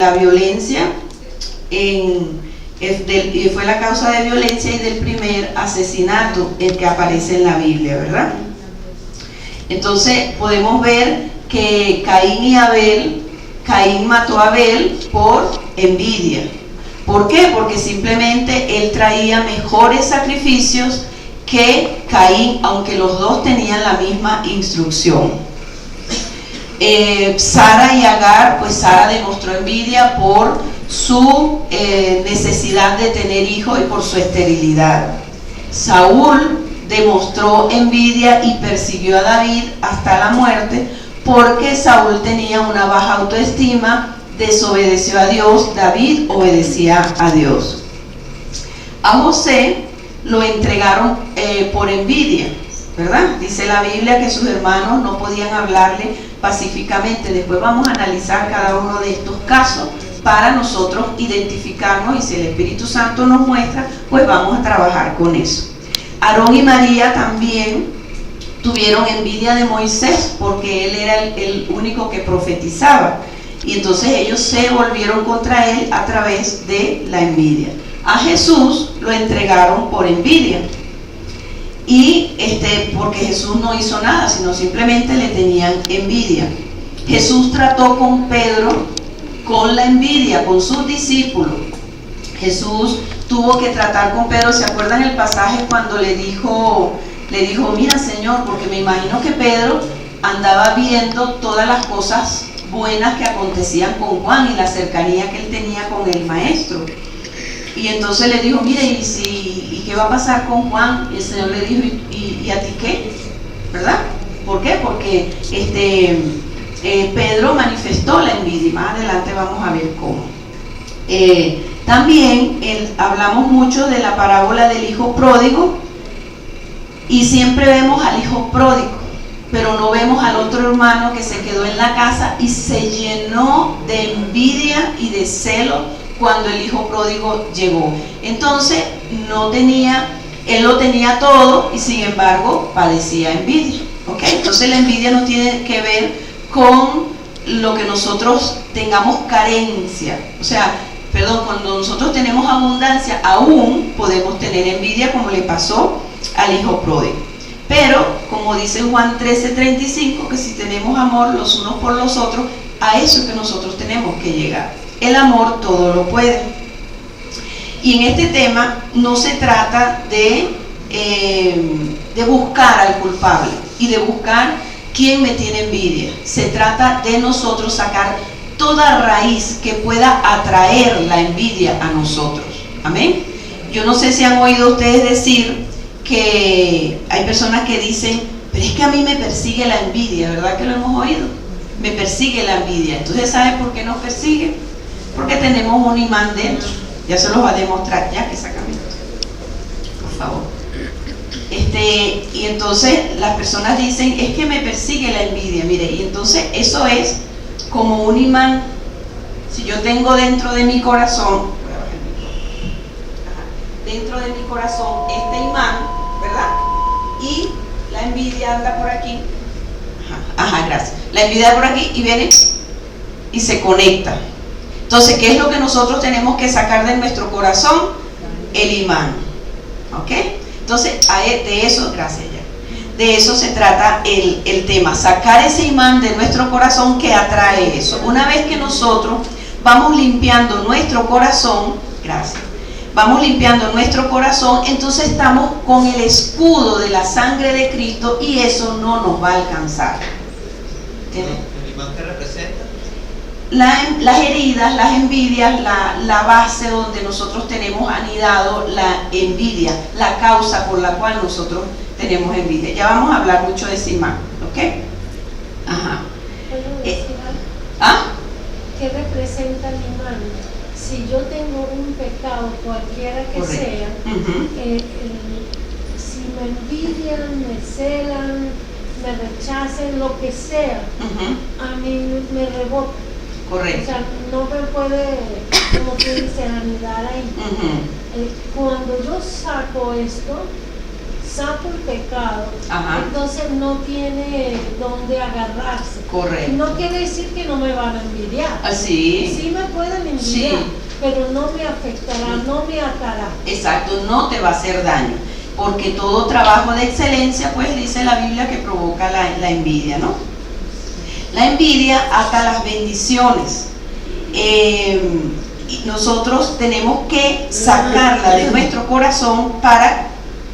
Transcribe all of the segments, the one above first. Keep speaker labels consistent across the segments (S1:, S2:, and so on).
S1: la violencia y fue la causa de violencia y del primer asesinato el que aparece en la Biblia, ¿verdad? Entonces podemos ver que Caín mató a Abel por envidia. ¿Por qué? Porque simplemente él traía mejores sacrificios que Caín, aunque los dos tenían la misma instrucción. Sara y Agar, pues Sara demostró envidia por su necesidad de tener hijos y por su esterilidad. Saúl demostró envidia y persiguió a David hasta la muerte porque Saúl tenía una baja autoestima, desobedeció a Dios. David obedecía a Dios. A José lo entregaron por envidia, ¿verdad? Dice la Biblia que sus hermanos no podían hablarle pacíficamente. Después vamos a analizar cada uno de estos casos para nosotros identificarnos, y si el Espíritu Santo nos muestra, pues vamos a trabajar con eso. Aarón y María también tuvieron envidia de Moisés porque él era el único que profetizaba, y entonces ellos se volvieron contra él a través de la envidia. A Jesús lo entregaron por envidia, y porque Jesús no hizo nada, sino simplemente le tenían envidia. Jesús trató con Pedro con la envidia, con sus discípulos. Jesús tuvo que tratar con Pedro. ¿Se acuerdan el pasaje cuando le dijo, mira Señor, porque me imagino que Pedro andaba viendo todas las cosas buenas que acontecían con Juan y la cercanía que él tenía con el maestro? Y entonces le dijo, mire, ¿y qué va a pasar con Juan? Y el Señor le dijo, ¿y a ti qué? ¿Verdad? ¿Por qué? Porque Pedro manifestó la envidia, y más adelante vamos a ver cómo. También hablamos mucho de la parábola del hijo pródigo, y siempre vemos al hijo pródigo, pero no vemos al otro hermano que se quedó en la casa y se llenó de envidia y de celo cuando el hijo pródigo llegó. Entonces él lo tenía todo y sin embargo padecía envidia. ¿Okay? Entonces la envidia no tiene que ver con lo que nosotros tengamos carencia. Cuando nosotros tenemos abundancia, aún podemos tener envidia, como le pasó al hijo pródigo. Pero, como dice Juan 13:35, que si tenemos amor los unos por los otros, a eso es que nosotros tenemos que llegar. El amor todo lo puede. Y en este tema no se trata de buscar al culpable y de buscar quién me tiene envidia. Se trata de nosotros sacar toda raíz que pueda atraer la envidia a nosotros. Amén. Yo no sé si han oído ustedes decir que hay personas que dicen, pero es que a mí me persigue la envidia, ¿verdad que lo hemos oído? Me persigue la envidia. Entonces, ¿sabe por qué nos persigue? Porque tenemos un imán dentro. Ya se los va a demostrar, ya que sacan esto, por favor. Y entonces las personas dicen, es que me persigue la envidia. Mire, y entonces eso es como un imán. Si yo tengo dentro de mi corazón, dentro de mi corazón este imán, ¿verdad? Y la envidia anda por aquí. Gracias. La envidia por aquí y viene y se conecta. Entonces, ¿qué es lo que nosotros tenemos que sacar de nuestro corazón? El imán. ¿Ok? Entonces, de eso, gracias ya. De eso se trata el tema. Sacar ese imán de nuestro corazón que atrae eso. Una vez que nosotros vamos limpiando nuestro corazón, gracias. Vamos limpiando nuestro corazón, entonces estamos con el escudo de la sangre de Cristo y eso no nos va a alcanzar. ¿Entienden?
S2: ¿El imán qué representa?
S1: Las heridas, las envidias, la base donde nosotros tenemos anidado la envidia, la causa por la cual nosotros tenemos envidia. Ya vamos a hablar mucho de ese imán, ¿ok?
S3: ¿Qué representa el imán? Si yo tengo un pecado, cualquiera que
S1: correcto.
S3: sea, si me envidian, me celan, me rechacen, lo que sea, a mí me rebota.
S1: Correcto.
S3: O sea, no me puede, como tú dices, anidar ahí. Cuando yo saco esto, sapo el pecado,
S1: Ajá.
S3: entonces no tiene dónde agarrarse.
S1: Correcto.
S3: No quiere decir que no me van a envidiar.
S1: Así.
S3: Sí me pueden envidiar,
S1: Sí.
S3: pero no me afectará, no me atará.
S1: Exacto, no te va a hacer daño, porque todo trabajo de excelencia, pues dice la Biblia, que provoca la envidia, ¿no? La envidia ata las bendiciones. Y nosotros tenemos que sacarla de nuestro corazón para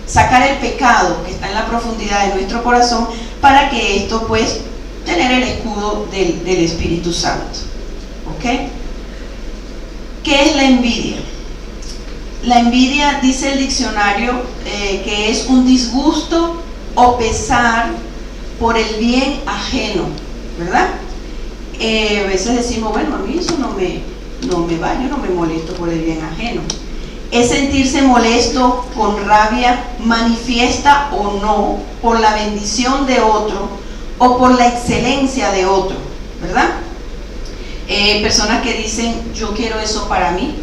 S1: sacar el pecado que está en la profundidad de nuestro corazón, para que esto, pues, tener el escudo del Espíritu Santo. ¿Ok? ¿Qué es la envidia? La envidia, dice el diccionario, que es un disgusto o pesar por el bien ajeno, ¿verdad? A veces decimos, bueno, a mí eso no me va, yo no me molesto por el bien ajeno. Es sentirse molesto con rabia, manifiesta o no, por la bendición de otro o por la excelencia de otro, ¿verdad? Personas que dicen, yo quiero eso para mí.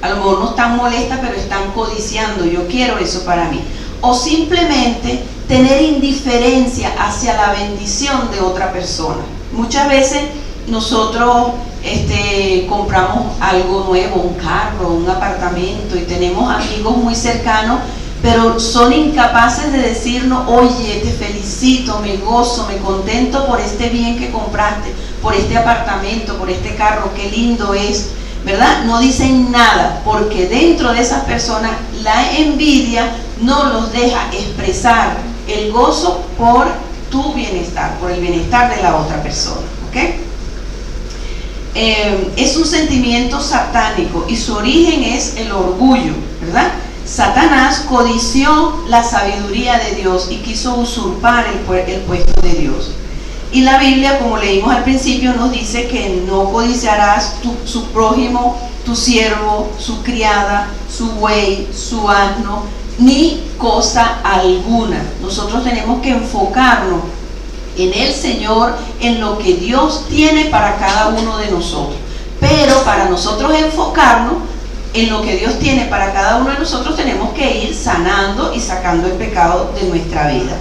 S1: A lo mejor no están molestas, pero están codiciando, yo quiero eso para mí. O simplemente tener indiferencia hacia la bendición de otra persona. Muchas veces nosotros compramos algo nuevo, un carro, un apartamento, y tenemos amigos muy cercanos, pero son incapaces de decirnos, oye, te felicito, me gozo, me contento por este bien que compraste, por este apartamento, por este carro, qué lindo es, ¿verdad? No dicen nada, porque dentro de esas personas la envidia no los deja expresar el gozo por tu bienestar, por el bienestar de la otra persona, ¿ok? Es un sentimiento satánico y su origen es el orgullo, ¿verdad? Satanás codició la sabiduría de Dios y quiso usurpar el puesto de Dios. Y la Biblia, como leímos al principio, nos dice que no codiciarás su prójimo, tu siervo, su criada, su buey, su asno, ni cosa alguna. Nosotros tenemos que enfocarnos en el Señor, en lo que Dios tiene para cada uno de nosotros. Pero para nosotros enfocarnos en lo que Dios tiene para cada uno de nosotros, tenemos que ir sanando y sacando el pecado de nuestra vida.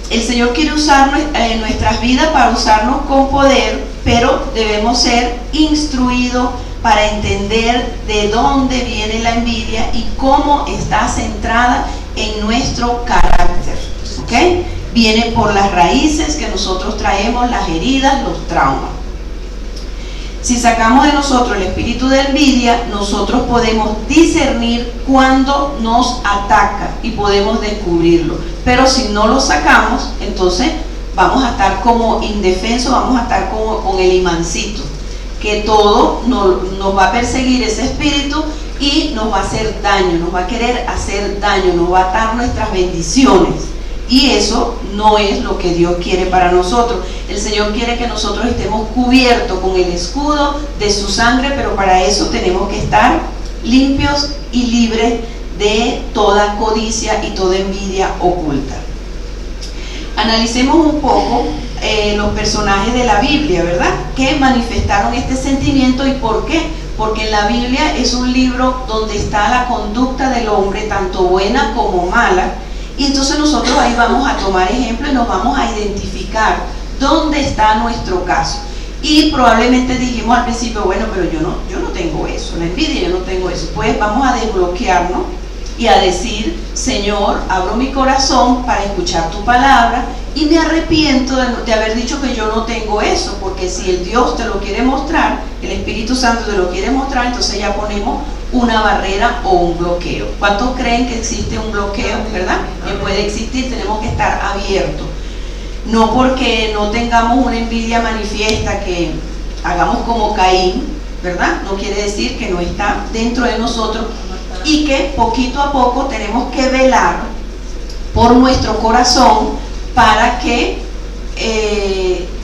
S1: El Señor quiere usar nuestras vidas para usarnos con poder, pero debemos ser instruidos para entender de dónde viene la envidia y cómo está centrada en nuestro carácter, ¿ok? Viene por las raíces que nosotros traemos, las heridas, los traumas. Si sacamos de nosotros el espíritu de envidia, nosotros podemos discernir cuando nos ataca y podemos descubrirlo. Pero si no lo sacamos, entonces vamos a estar como indefensos, vamos a estar como con el imancito, que todo nos va a perseguir ese espíritu y nos va a hacer daño, nos va a querer hacer daño, nos va a atar nuestras bendiciones. Y eso no es lo que Dios quiere para nosotros. El Señor quiere que nosotros estemos cubiertos con el escudo de su sangre, pero para eso tenemos que estar limpios y libres de toda codicia y toda envidia oculta. Analicemos un poco los personajes de la Biblia, ¿verdad? Que manifestaron este sentimiento y por qué. Porque en la Biblia es un libro donde está la conducta del hombre, tanto buena como mala. Y entonces nosotros ahí vamos a tomar ejemplo y nos vamos a identificar dónde está nuestro caso. Y probablemente dijimos al principio, bueno, pero yo no tengo eso, la envidia, yo no tengo eso. Pues vamos a desbloquearnos y a decir, Señor, abro mi corazón para escuchar tu palabra y me arrepiento de haber dicho que yo no tengo eso, porque si el Dios te lo quiere mostrar, el Espíritu Santo te lo quiere mostrar, entonces ya ponemos una barrera o un bloqueo. ¿Cuántos creen que existe un bloqueo, verdad? Que puede existir, tenemos que estar abiertos. No porque no tengamos una envidia manifiesta, que hagamos como Caín, ¿verdad? No quiere decir que no está dentro de nosotros y que poquito a poco tenemos que velar por nuestro corazón para que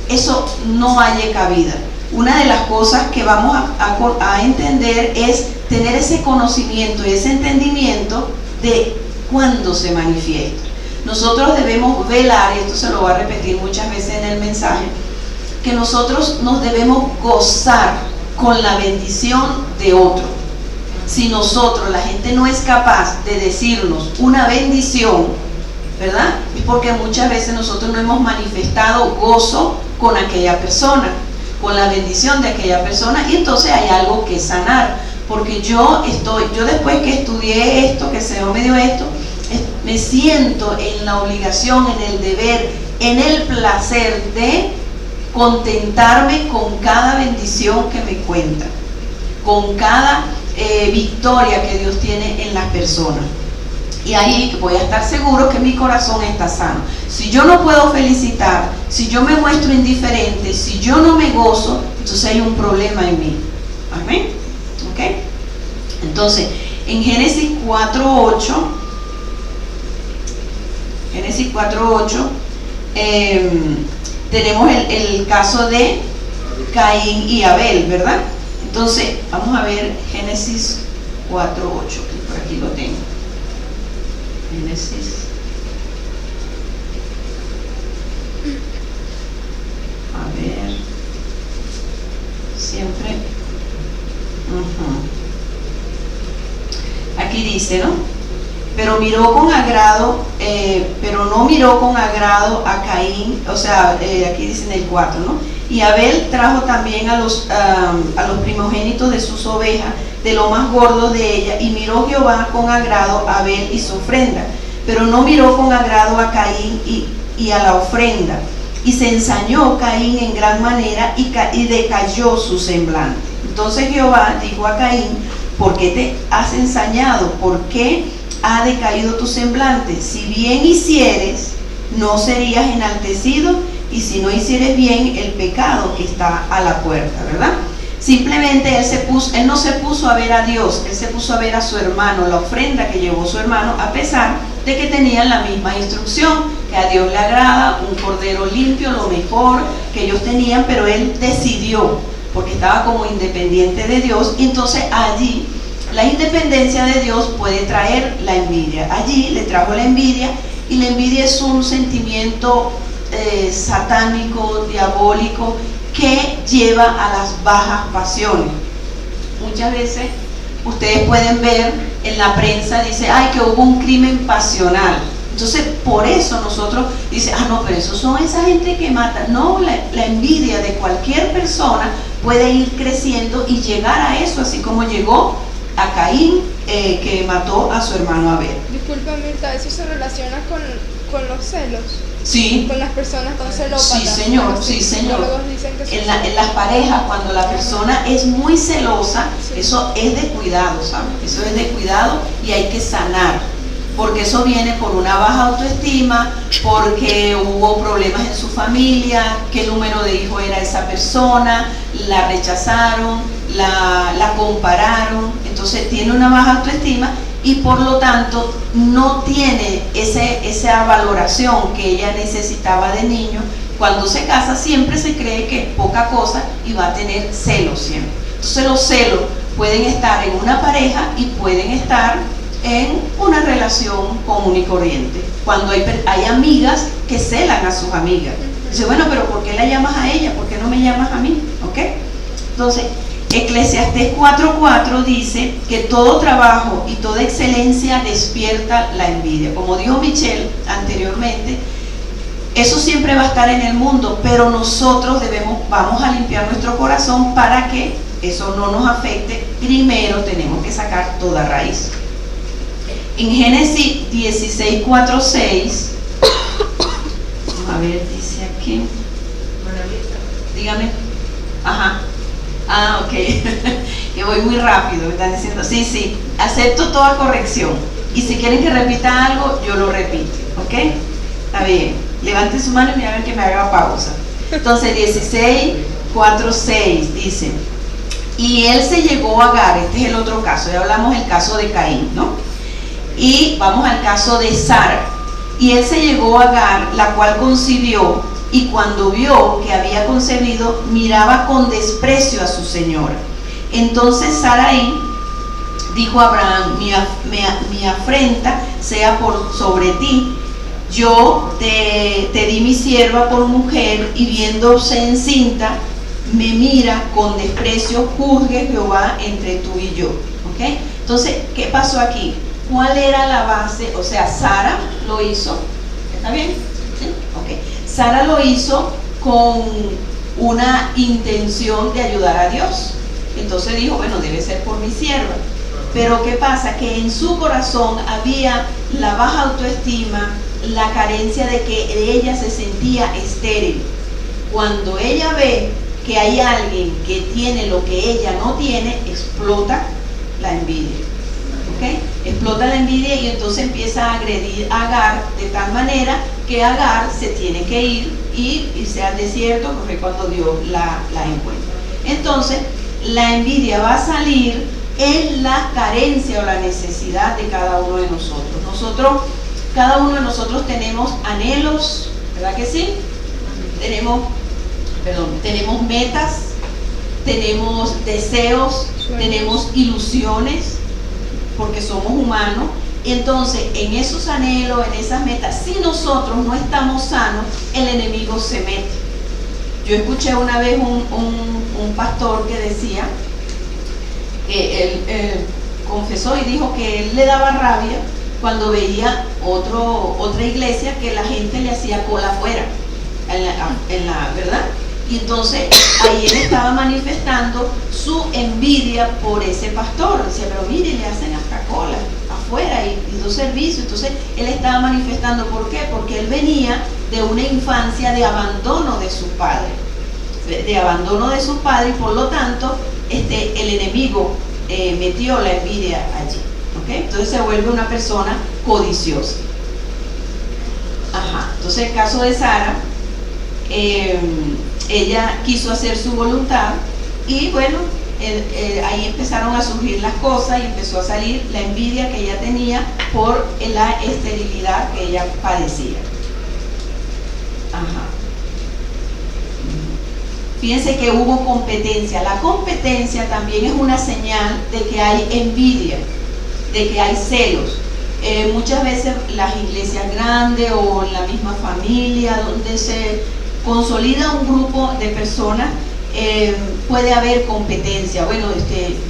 S1: eso no haya cabida. Una de las cosas que vamos a entender es tener ese conocimiento y ese entendimiento de cuándo se manifiesta. Nosotros debemos velar, y esto se lo voy a repetir muchas veces en el mensaje, que nosotros nos debemos gozar con la bendición de otro. si nosotros, la gente no es capaz de decirnos una bendición, ¿verdad? Es porque muchas veces nosotros no hemos manifestado gozo con aquella persona, con la bendición de aquella persona, y entonces hay algo que sanar. Porque yo después que estudié esto, que el Señor me dio esto, me siento en la obligación, en el deber, en el placer de contentarme con cada bendición que me cuenta, con cada victoria que Dios tiene en las personas. Y ahí voy a estar seguro que mi corazón está sano. Si yo no puedo felicitar, si yo me muestro indiferente, si yo no me gozo, entonces hay un problema en mí. Amén. ¿Ok? Entonces, en Génesis 4:8, tenemos el caso de Caín y Abel, ¿verdad? Entonces, vamos a ver Génesis 4:8, que por aquí lo tengo. Génesis. A ver. Siempre. Aquí dice, ¿no? Pero miró con agrado, pero no miró con agrado a Caín, o sea, aquí dice en el 4, ¿no? Y Abel trajo también a los primogénitos de sus ovejas, de lo más gordo de ella, y miró Jehová con agrado a Abel y su ofrenda, pero no miró con agrado a Caín y a la ofrenda. Y se ensañó Caín en gran manera y decayó su semblante. Entonces Jehová dijo a Caín: ¿por qué te has ensañado? ¿Por qué ha decaído tu semblante? Si bien hicieres, no serías enaltecido, y si no hicieres bien, el pecado que está a la puerta, ¿verdad? Simplemente él no se puso a ver a Dios, él se puso a ver a su hermano, la ofrenda que llevó su hermano, a pesar de que tenían la misma instrucción, que a Dios le agrada un cordero limpio, lo mejor que ellos tenían, pero él decidió, porque estaba como independiente de Dios, y entonces allí la independencia de Dios puede traer la envidia. Allí le trajo la envidia, y la envidia es un sentimiento satánico, diabólico, que lleva a las bajas pasiones. Muchas veces ustedes pueden ver en la prensa, dice, ay, que hubo un crimen pasional. Entonces, por eso nosotros dice, no, pero eso son esa gente que mata. No, la envidia de cualquier persona puede ir creciendo y llegar a eso, así como llegó a Caín, que mató a su hermano Abel.
S2: Disculpa, Mirta, ¿eso se relaciona con los celos?
S1: Sí.
S2: Con las personas con celópatas.
S1: Sí, señor, sí, señor. En las parejas, cuando la persona es muy celosa, sí, eso es de cuidado, ¿sabes? Eso es de cuidado y hay que sanar. Porque eso viene por una baja autoestima, porque hubo problemas en su familia, qué número de hijo era esa persona, la rechazaron, la compararon, entonces tiene una baja autoestima y por lo tanto no tiene esa valoración que ella necesitaba de niño. Cuando se casa siempre se cree que es poca cosa y va a tener celos siempre. Entonces los celos pueden estar en una pareja y pueden estar en una relación común y corriente. Cuando hay amigas que celan a sus amigas. Dice, bueno, pero ¿por qué la llamas a ella? ¿Por qué no me llamas a mí? ¿Ok? Entonces, Eclesiastés 4:4 dice que todo trabajo y toda excelencia despierta la envidia. Como dijo Michelle anteriormente, eso siempre va a estar en el mundo, pero nosotros vamos a limpiar nuestro corazón para que eso no nos afecte. Primero tenemos que sacar toda raíz. En Génesis 16:4-6, vamos a ver, dice aquí, dígame, ajá, ok, yo voy muy rápido, me están diciendo, sí, acepto toda corrección, y si quieren que repita algo, yo lo repito, ok, está bien, levanten su mano y me hagan que me haga pausa. Entonces 16:4-6 dice, y él se llegó a Agar, este es el otro caso, ya hablamos del caso de Caín, ¿no? Y vamos al caso de Sara. Y él se llegó a Agar, la cual concibió, y cuando vio que había concebido, miraba con desprecio a su señora. Entonces Sarai dijo a Abraham, mi afrenta sea sobre ti. Yo te di mi sierva por mujer, y viéndose encinta, me mira con desprecio, juzgue Jehová entre tú y yo. ¿Ok? Entonces, ¿qué pasó aquí? ¿Cuál era la base? O sea, Sara lo hizo. ¿Está bien? ¿Sí? Ok. Sara lo hizo con una intención de ayudar a Dios. Entonces dijo, bueno, debe ser por mi sierva. Pero ¿qué pasa? Que en su corazón había la baja autoestima, la carencia de que ella se sentía estéril. Cuando ella ve que hay alguien que tiene lo que ella no tiene, explota la envidia. ¿Okay? Explota la envidia y entonces empieza a agredir a Agar de tal manera que Agar se tiene que ir y irse al desierto, porque cuando Dios la encuentra. Entonces, la envidia va a salir en la carencia o la necesidad de cada uno de nosotros. Cada uno de nosotros tenemos anhelos, ¿verdad que sí? Tenemos metas, tenemos deseos, tenemos ilusiones, porque somos humanos. Entonces, en esos anhelos, en esas metas, si nosotros no estamos sanos, el enemigo se mete. Yo escuché una vez un pastor que decía, que él confesó y dijo que él le daba rabia cuando veía otra iglesia que la gente le hacía cola afuera, ¿verdad? Y entonces ahí él estaba manifestando su envidia por ese pastor. Decía, pero mire, le hacen hasta cola afuera y dos servicios. Entonces él estaba manifestando, ¿por qué? Porque él venía de una infancia de abandono de su padre, y por lo tanto el enemigo metió la envidia allí. ¿Okay? Entonces se vuelve una persona codiciosa. Entonces el caso de Sara, ella quiso hacer su voluntad y bueno, ahí empezaron a surgir las cosas y empezó a salir la envidia que ella tenía por la esterilidad que ella padecía. Fíjense que hubo competencia. La competencia también es una señal de que hay envidia, de que hay celos. Muchas veces las iglesias grandes o la misma familia donde se consolida un grupo de personas, puede haber competencia. Bueno,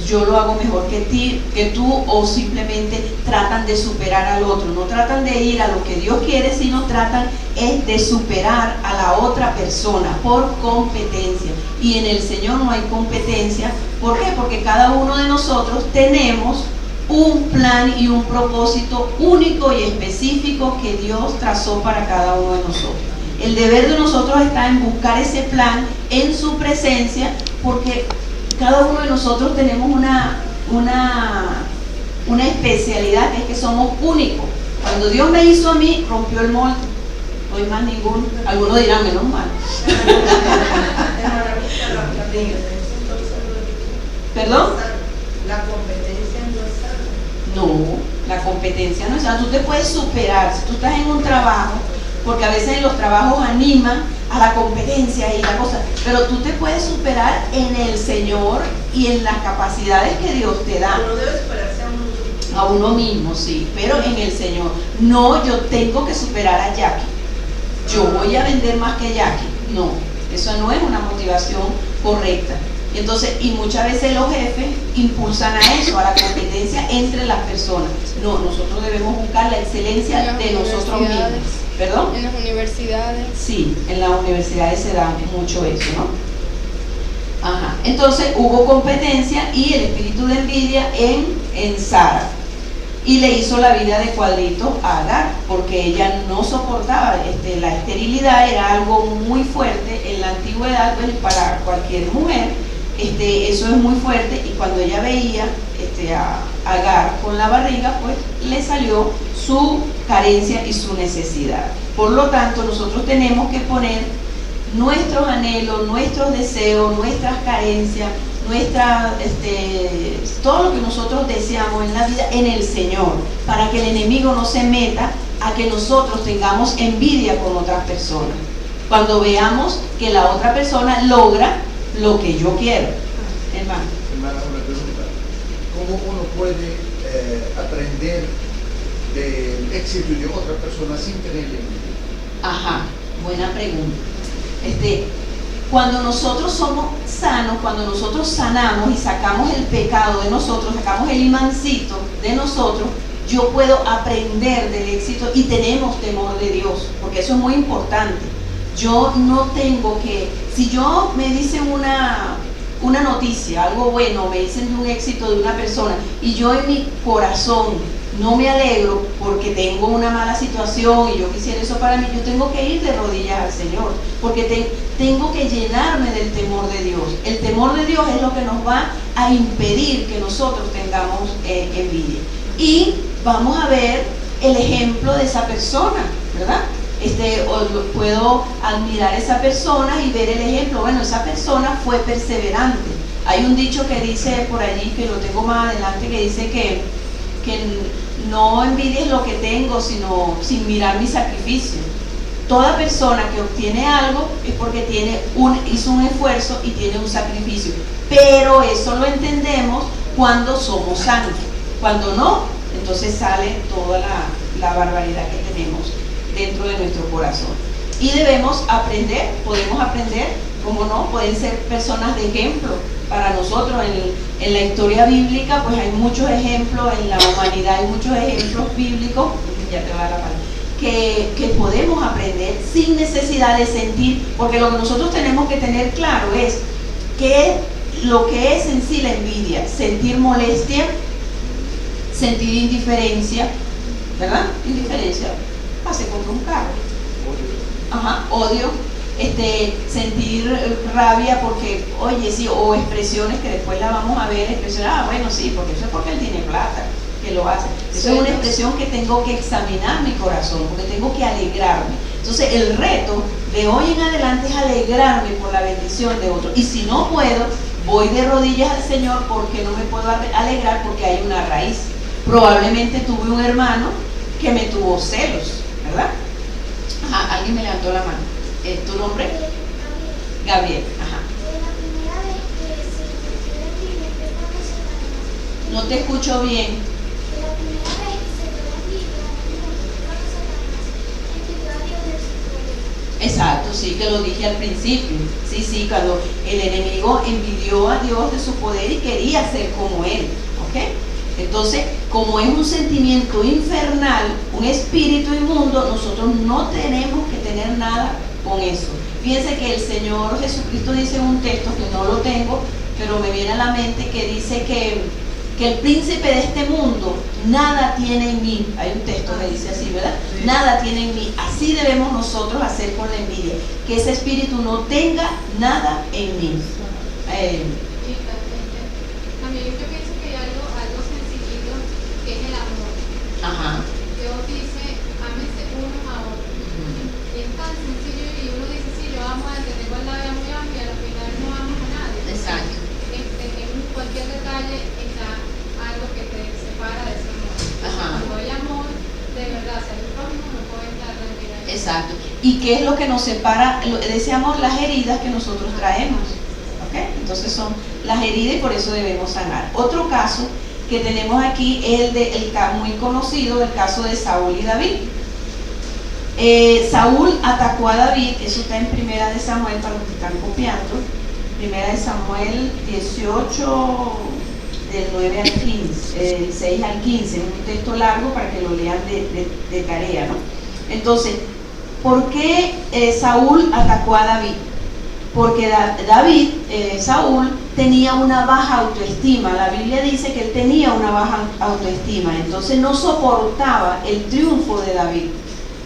S1: yo lo hago mejor que tú, o simplemente tratan de superar al otro. No tratan de ir a lo que Dios quiere, sino tratan de superar a la otra persona por competencia. Y en el Señor no hay competencia. ¿Por qué? Porque cada uno de nosotros tenemos un plan y un propósito único y específico que Dios trazó para cada uno de nosotros. El deber de nosotros está en buscar ese plan en su presencia, porque cada uno de nosotros tenemos una especialidad, que es que somos únicos. Cuando Dios me hizo a mí, rompió el molde. No hay más ninguno. Algunos dirán, menos mal. ¿Perdón?
S4: La competencia no es sana.
S1: No, la competencia no es sana. Tú te puedes superar. Si tú estás en un trabajo, porque a veces en los trabajos animan a la competencia y la cosa, pero tú te puedes superar en el Señor y en las capacidades que Dios te da.
S4: Uno debe superarse a uno mismo.
S1: A uno mismo, sí, pero en el Señor. No, yo tengo que superar a Jackie. Yo voy a vender más que Jackie. No, eso no es una motivación correcta. Entonces, y muchas veces los jefes impulsan a eso, a la competencia entre las personas. No, nosotros debemos buscar la excelencia de nosotros mismos. ¿Perdón?
S2: En las universidades.
S1: Sí, en las universidades se da mucho eso, ¿no? Entonces hubo competencia y el espíritu de envidia en Sara. Y le hizo la vida de cuadrito a Agar, porque ella no soportaba la esterilidad. Era algo muy fuerte en la antigüedad, pues, para cualquier mujer. Eso es muy fuerte, y cuando ella veía a Agar con la barriga, pues le salió su carencia y su necesidad. Por lo tanto, nosotros tenemos que poner nuestros anhelos, nuestros deseos, nuestras carencias, todo lo que nosotros deseamos en la vida en el Señor, para que el enemigo no se meta a que nosotros tengamos envidia con otras personas. Cuando veamos que la otra persona logra lo que yo quiero. Hermano,
S5: una pregunta. ¿Cómo uno puede aprender del éxito de otra persona sin tenerle envidia?
S1: buena pregunta. Cuando nosotros somos sanos, cuando nosotros sanamos y sacamos el pecado de nosotros, sacamos el imancito de nosotros, yo puedo aprender del éxito y tenemos temor de Dios, porque eso es muy importante. Yo no tengo que, si yo me dicen una noticia, algo bueno, me dicen de un éxito de una persona y yo en mi corazón no me alegro porque tengo una mala situación y yo quisiera eso para mí, yo tengo que ir de rodillas al Señor, porque tengo que llenarme del temor de Dios. El temor de Dios es lo que nos va a impedir que nosotros tengamos envidia. Y vamos a ver el ejemplo de esa persona, ¿verdad? Puedo admirar a esa persona y ver el ejemplo. Bueno, esa persona fue perseverante. Hay un dicho que dice por allí, que lo tengo más adelante, que dice que no envidies lo que tengo, sino sin mirar mi sacrificio. Toda persona que obtiene algo es porque hizo un esfuerzo y tiene un sacrificio. Pero eso lo entendemos cuando somos sanos. Cuando no, entonces sale toda la barbaridad que tenemos dentro de nuestro corazón. Y debemos aprender, podemos aprender, como no, pueden ser personas de ejemplo para nosotros. En la historia bíblica pues hay muchos ejemplos, en la humanidad hay muchos ejemplos bíblicos, ya te va a dar la palabra, que podemos aprender sin necesidad de sentir, porque lo que nosotros tenemos que tener claro es que lo que es en sí la envidia: sentir molestia, sentir indiferencia, ¿verdad? Indiferencia, pase contra un carro, odio, sentir rabia porque, oye, sí, o expresiones que después la vamos a ver, expresiones, bueno, sí, porque eso es porque él tiene plata, que lo hace. Eso es una expresión que tengo que examinar mi corazón, porque tengo que alegrarme. Entonces el reto de hoy en adelante es alegrarme por la bendición de otro. Y si no puedo, voy de rodillas al Señor, porque no me puedo alegrar, porque hay una raíz. Probablemente tuve un hermano que me tuvo celos, ¿verdad? Alguien me levantó la mano. ¿Tu nombre? Gabriel. No te escucho bien. Exacto, sí, que lo dije al principio. Sí, cuando el enemigo envidió a Dios de su poder y quería ser como él, ¿ok? Entonces, como es un sentimiento infernal, un espíritu inmundo, nosotros no tenemos que tener nada con eso. Fíjense que el Señor Jesucristo dice en un texto, que no lo tengo, pero me viene a la mente, que dice que el príncipe de este mundo nada tiene en mí. Hay un texto que dice así, ¿verdad? Sí. Nada tiene en mí. Así debemos nosotros hacer con la envidia, que ese espíritu no tenga nada en mí.
S6: También yo pienso que hay algo sencillito, que es el amor. Dios dice, ámense unos a otros. Y es tan sencillo, y uno dice, sí, yo amo a él, tengo al lado de muy amplio, y al final no amas a nadie.
S1: Exacto.
S6: En cualquier detalle está algo que te separa de ese amor. Cuando hay amor, de verdad, hacia el prójimo no puede estar tranquila.
S1: Exacto. ¿Y qué es lo que nos separa de ese amor? Las heridas que nosotros traemos. Entonces son las heridas y por eso debemos sanar. Otro caso que tenemos aquí es el muy conocido, el caso de Saúl y David. Saúl atacó a David, eso está en Primera de Samuel, para los que están copiando. Primera de Samuel 18, del 9 al 15, del 6 al 15, un texto largo para que lo lean de tarea, ¿no? Entonces, ¿por qué Saúl atacó a David? Porque Saúl tenía una baja autoestima. La Biblia dice que él tenía una baja autoestima, entonces no soportaba el triunfo de David.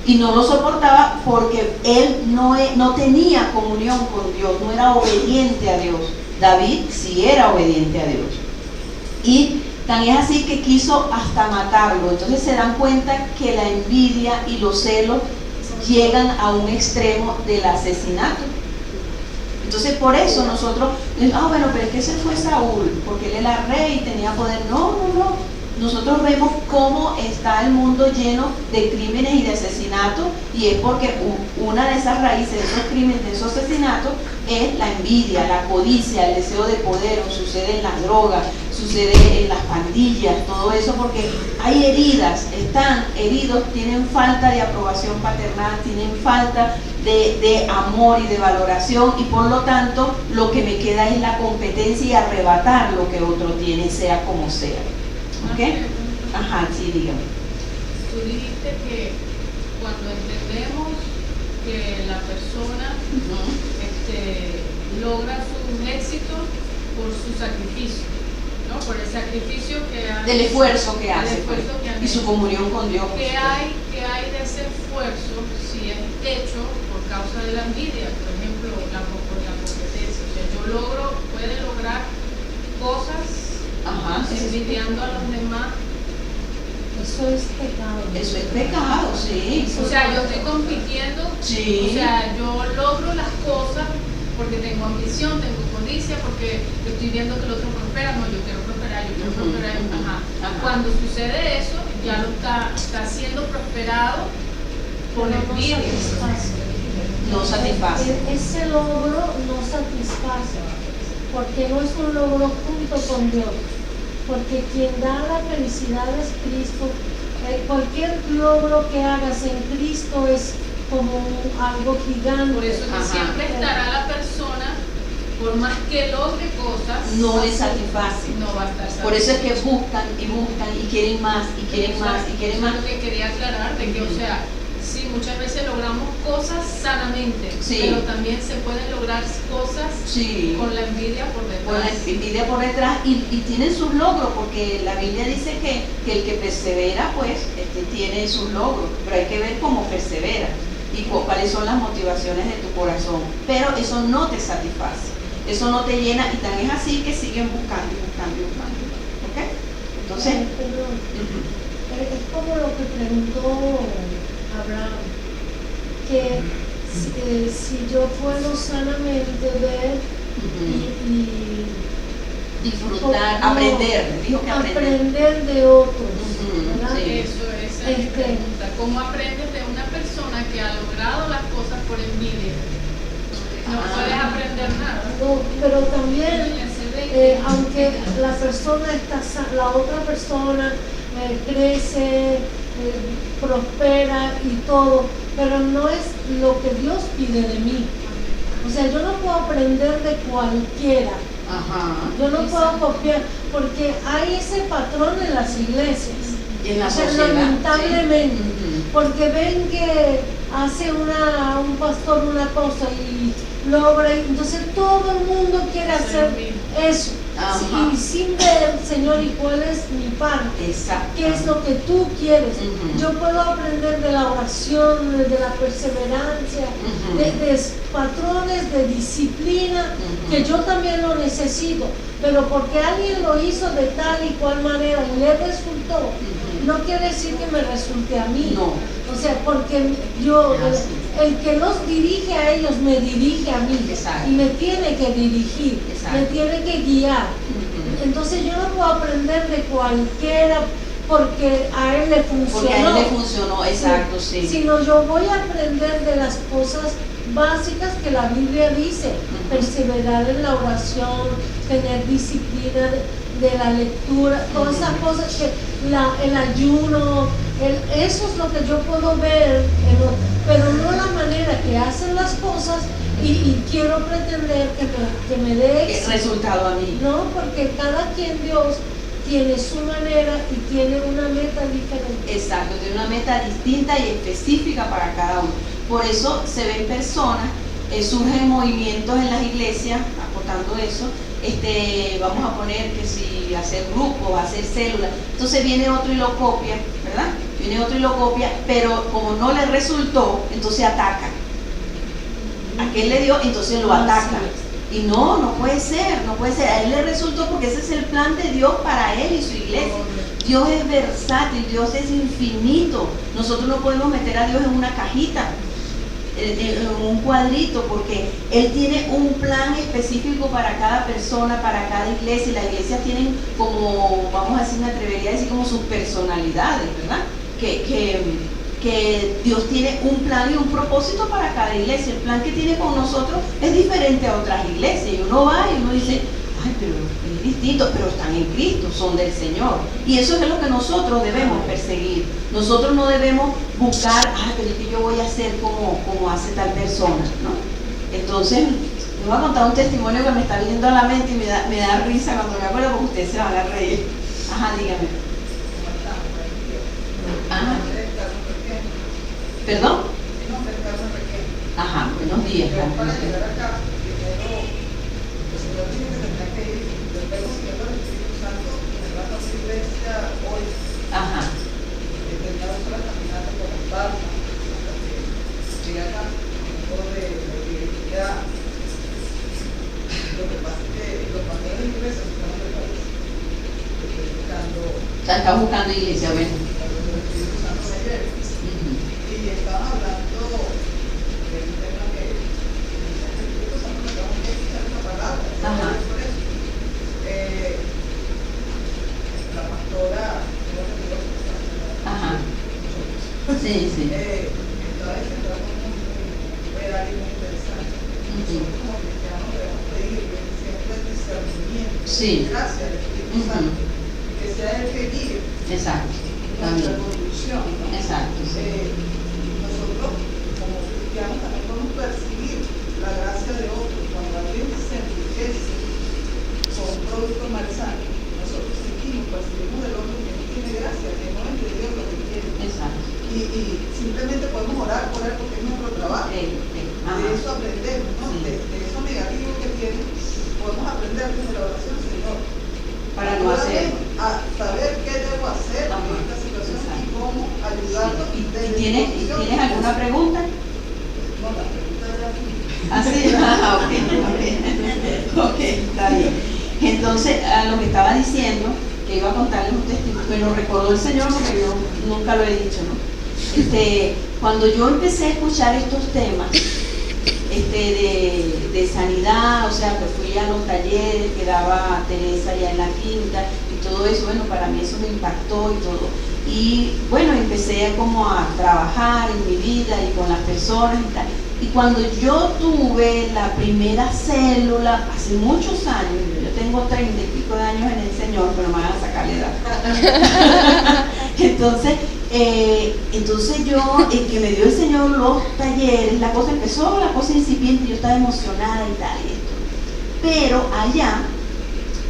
S1: Y no lo soportaba porque él no tenía comunión con Dios, no era obediente a Dios. David sí era obediente a Dios. Y tan es así que quiso hasta matarlo. Entonces se dan cuenta que la envidia y los celos llegan a un extremo del asesinato. Entonces por eso nosotros, bueno, pero es que ese fue Saúl, porque él era rey y tenía poder. No. Nosotros vemos cómo está el mundo lleno de crímenes y de asesinatos, y es porque una de esas raíces de esos crímenes, de esos asesinatos, es la envidia, la codicia, el deseo de poder. Sucede en las drogas, sucede en las pandillas, todo eso, porque hay heridas, están heridos, tienen falta de aprobación paternal, tienen falta de amor y de valoración, y por lo tanto lo que me queda es la competencia y arrebatar lo que otro tiene, sea como sea. ¿Ok? Ajá, sí, dígame.
S7: Tú dijiste que cuando entendemos que la persona logra su éxito por su sacrificio, ¿no? Por el sacrificio que hace,
S1: Del esfuerzo que hace,
S7: esfuerzo que han
S1: y su
S7: hecho.
S1: comunión con Dios.
S7: ¿Qué hay de ese esfuerzo si es hecho por causa de la envidia? Por ejemplo, por la competencia. O sea, puede lograr cosas envidiando a los demás.
S3: Eso es pecado.
S1: Eso es pecado, sí.
S7: O sea, yo estoy compitiendo,
S1: Sí.
S7: o sea, yo logro las cosas porque tengo ambición, tengo codicia, porque estoy viendo que el otro prospera, no, yo quiero prosperar, ajá. Cuando sucede eso, ya lo está siendo prosperado por la envidia.
S1: No satisface.
S3: Ese logro no satisface, porque no es un logro junto con Dios, porque quien da la felicidad es Cristo. Cualquier logro que hagas en Cristo es como algo gigante.
S7: Por eso que siempre estará la persona, por más que logre cosas,
S1: No le satisface.
S7: no va a estar satisfecha.
S1: Por eso es que buscan y quieren más y quieren más y quieren más.
S7: Eso es lo que quería aclarar, de que, o sea, sí, muchas veces logramos cosas sanamente,
S1: Sí.
S7: pero también se pueden lograr cosas
S1: Sí.
S7: con la envidia por detrás.
S1: Con la envidia por detrás y tienen sus logros, porque la Biblia dice que el que persevera pues tiene sus logros, pero hay que ver cómo persevera y cuáles son las motivaciones de tu corazón. Pero eso no te satisface, eso no te llena, y tan es así que siguen buscando y buscando y buscando. ¿Ok? Entonces,
S3: Perdón. Es como lo que preguntó Abraham, que si yo puedo sanamente ver y
S1: disfrutar,
S3: no,
S1: aprender, dijo que
S3: aprender de otros, ¿verdad?
S1: sí.
S7: Eso es mi pregunta. ¿Cómo aprendes de una persona que ha logrado las cosas por envidia? No puedes aprender nada.
S3: No, pero también, aunque la persona la otra persona crece, prospera y todo, pero no es lo que Dios pide de mí. O sea, yo no puedo aprender de cualquiera. Yo no puedo copiar, porque hay ese patrón en las iglesias.
S1: Y en la
S3: O sea,
S1: sociedad.
S3: lamentablemente,
S1: Sí.
S3: porque ven que hace un pastor una cosa y logra, entonces todo el mundo quiere hacer eso.
S1: Ajá.
S3: Y sin ver, Señor, ¿y cuál es mi parte?
S1: Exacto.
S3: ¿Qué es lo que tú quieres?
S1: Ujú.
S3: Yo puedo aprender de la oración, de la perseverancia,
S1: Ujú.
S3: de patrones de disciplina,
S1: Ujú.
S3: que yo también lo necesito, pero porque alguien lo hizo de tal y cual manera y le resultó,
S1: Ujú.
S3: no quiere decir que me resulte a mí.
S1: No.
S3: O sea, porque yo,
S1: Así.
S3: el que los dirige a ellos me dirige a mí.
S1: Exacto.
S3: Y me tiene que dirigir,
S1: Exacto.
S3: me tiene que guiar.
S1: Ujú.
S3: Entonces yo no puedo aprender de cualquiera porque a él le funcionó.
S1: Porque a él le funcionó, exacto, sí.
S3: Sino yo voy a aprender de las cosas básicas que la Biblia dice:
S1: Ujú.
S3: perseverar en la oración, tener disciplina de la lectura, todas esas cosas que el ayuno, eso es lo que yo puedo ver, pero no la manera que hacen las cosas y quiero pretender que me dé
S1: ¿Qué
S3: éxito.
S1: resultado a mí?
S3: No, porque cada quien, Dios tiene su manera y tiene una meta diferente.
S1: Exacto, tiene una meta distinta y específica para cada uno. Por eso se ven personas, surgen movimientos en las iglesias, acotando eso, vamos a poner que si hacer grupos, hacer células, entonces viene otro y lo copia, ¿verdad? Viene otro y lo copia, pero como no le resultó, entonces ataca. Aquel le dio, entonces lo ataca. Y no puede ser, no puede ser. A él le resultó porque ese es el plan de Dios para él y su iglesia. Dios es versátil, Dios es infinito. Nosotros no podemos meter a Dios en una cajita, en un cuadrito, porque Él tiene un plan específico para cada persona, para cada iglesia. Y las iglesias tienen como, vamos a decir, me atrevería a decir como sus personalidades, ¿verdad? Que Dios tiene un plan y un propósito para cada iglesia. El plan que tiene con nosotros es diferente a otras iglesias. Y uno va y uno dice, ay, pero es distinto, pero están en Cristo, son del Señor. Y eso es lo que nosotros debemos perseguir. Nosotros no debemos buscar, ay, pero es que yo voy a hacer como hace tal persona, ¿no? Entonces, les voy a contar un testimonio que me está viniendo a la mente y me da risa cuando me acuerdo porque ustedes se van a reír. Ajá, dígame. Ajá. ¿Perdón? Ajá, buenos días.
S4: Para llegar acá, primero, el Señor dijo que tendrá que ir, después consiguiendo el Espíritu Santo, en la iglesia hoy,
S1: Ajá.
S4: tendrá una caminata con las palmas, hasta que llegue acá, todo de la iglesia. Lo que pasa es que los paneles de iglesia están de país. Estoy buscando.
S1: Está buscando iglesia, bueno.
S4: El Espíritu Santo me lleve. Y estaban hablando del tema que el Espíritu Santo me acaba de escuchar esa palabra.
S1: Ajá.
S4: Por eso, la pastora, creo que digo,
S1: Ajá. Sí, sí.
S4: estaba diciendo algo muy real y muy interesante. Nosotros como cristianos debemos pedir siempre el discernimiento.
S1: Sí.
S4: Gracias al Espíritu Santo. Que sea el que guíe
S1: Exacto.
S4: nuestra
S1: También.
S4: conducción, ¿no?
S1: Exacto. Sí.
S4: Nosotros como cristianos también podemos percibir la gracia de otros. Cuando alguien se enriquece con un producto malsano, nosotros seguimos, percibimos del otro que no tiene gracia, que no entendió lo que quiere.
S1: Exacto.
S4: Y simplemente podemos orar por él porque es nuestro trabajo. De eso aprendemos, ¿no?
S1: Sí.
S4: De eso negativo que tiene, podemos aprender desde la oración, Señor.
S1: Para no hacer.
S4: A saber qué debo hacer en esta situación.
S1: Exacto.
S4: Y cómo ayudarlo.
S1: ¿Y tienes alguna pregunta?
S4: No, la pregunta era
S1: Ah, sí. Ok, está bien. Entonces, a lo que estaba diciendo, que iba a contarles un testimonio, me lo recordó el Señor porque yo nunca lo he dicho, ¿no? Cuando yo empecé a escuchar estos temas de sanidad, o sea, que fui a los talleres que daba Teresa allá en la quinta y todo eso, bueno, para mí eso me impactó y todo. Y bueno, empecé como a trabajar en mi vida y con las personas y tal. Y cuando yo tuve la primera célula, hace muchos años, yo tengo 30 y pico de años en el Señor, pero me van a sacar la edad. Entonces yo, el que me dio el Señor los talleres, la cosa incipiente, yo estaba emocionada y tal y esto. Pero allá,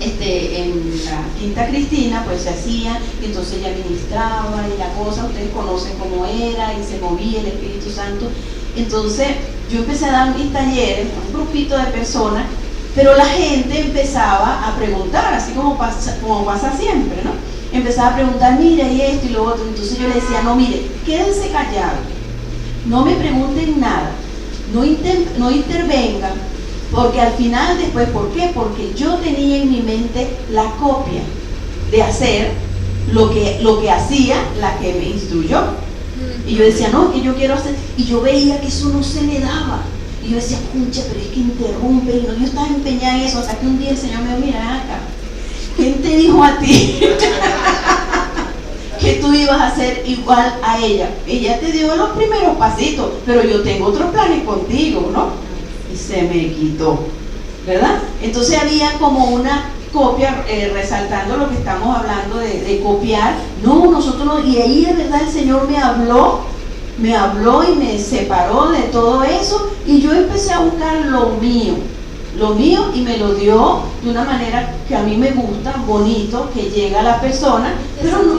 S1: en la Quinta Cristina, pues se hacía, y entonces ella ministraba y la cosa, ustedes conocen cómo era, y se movía el Espíritu Santo. Entonces yo empecé a dar mis talleres a un grupito de personas, pero la gente empezaba a preguntar, así como pasa siempre, ¿no? Empezaba a preguntar, mire, y esto y lo otro. Entonces yo le decía, no, mire, quédense callados, no me pregunten nada, no intervengan, porque al final después, ¿por qué? Porque yo tenía en mi mente la copia de hacer lo que hacía la que me instruyó. Y yo decía, no, que yo quiero hacer, y yo veía que eso no se me daba. Y yo decía, pucha, pero es que interrumpe, y no, yo estaba empeñada en eso, hasta que un día el Señor me dijo, mira acá, ¿quién te dijo a ti que tú ibas a hacer igual a ella? Ella te dio los primeros pasitos, pero yo tengo otros planes contigo, ¿no? Y se me quitó, ¿verdad? Entonces había como una copia, resaltando lo que estamos hablando de copiar. No, nosotros no, y ahí de verdad el Señor me habló y me separó de todo eso, y yo empecé a buscar lo mío, y me lo dio de una manera que a mí me gusta, bonito, que llega a la persona, pero no,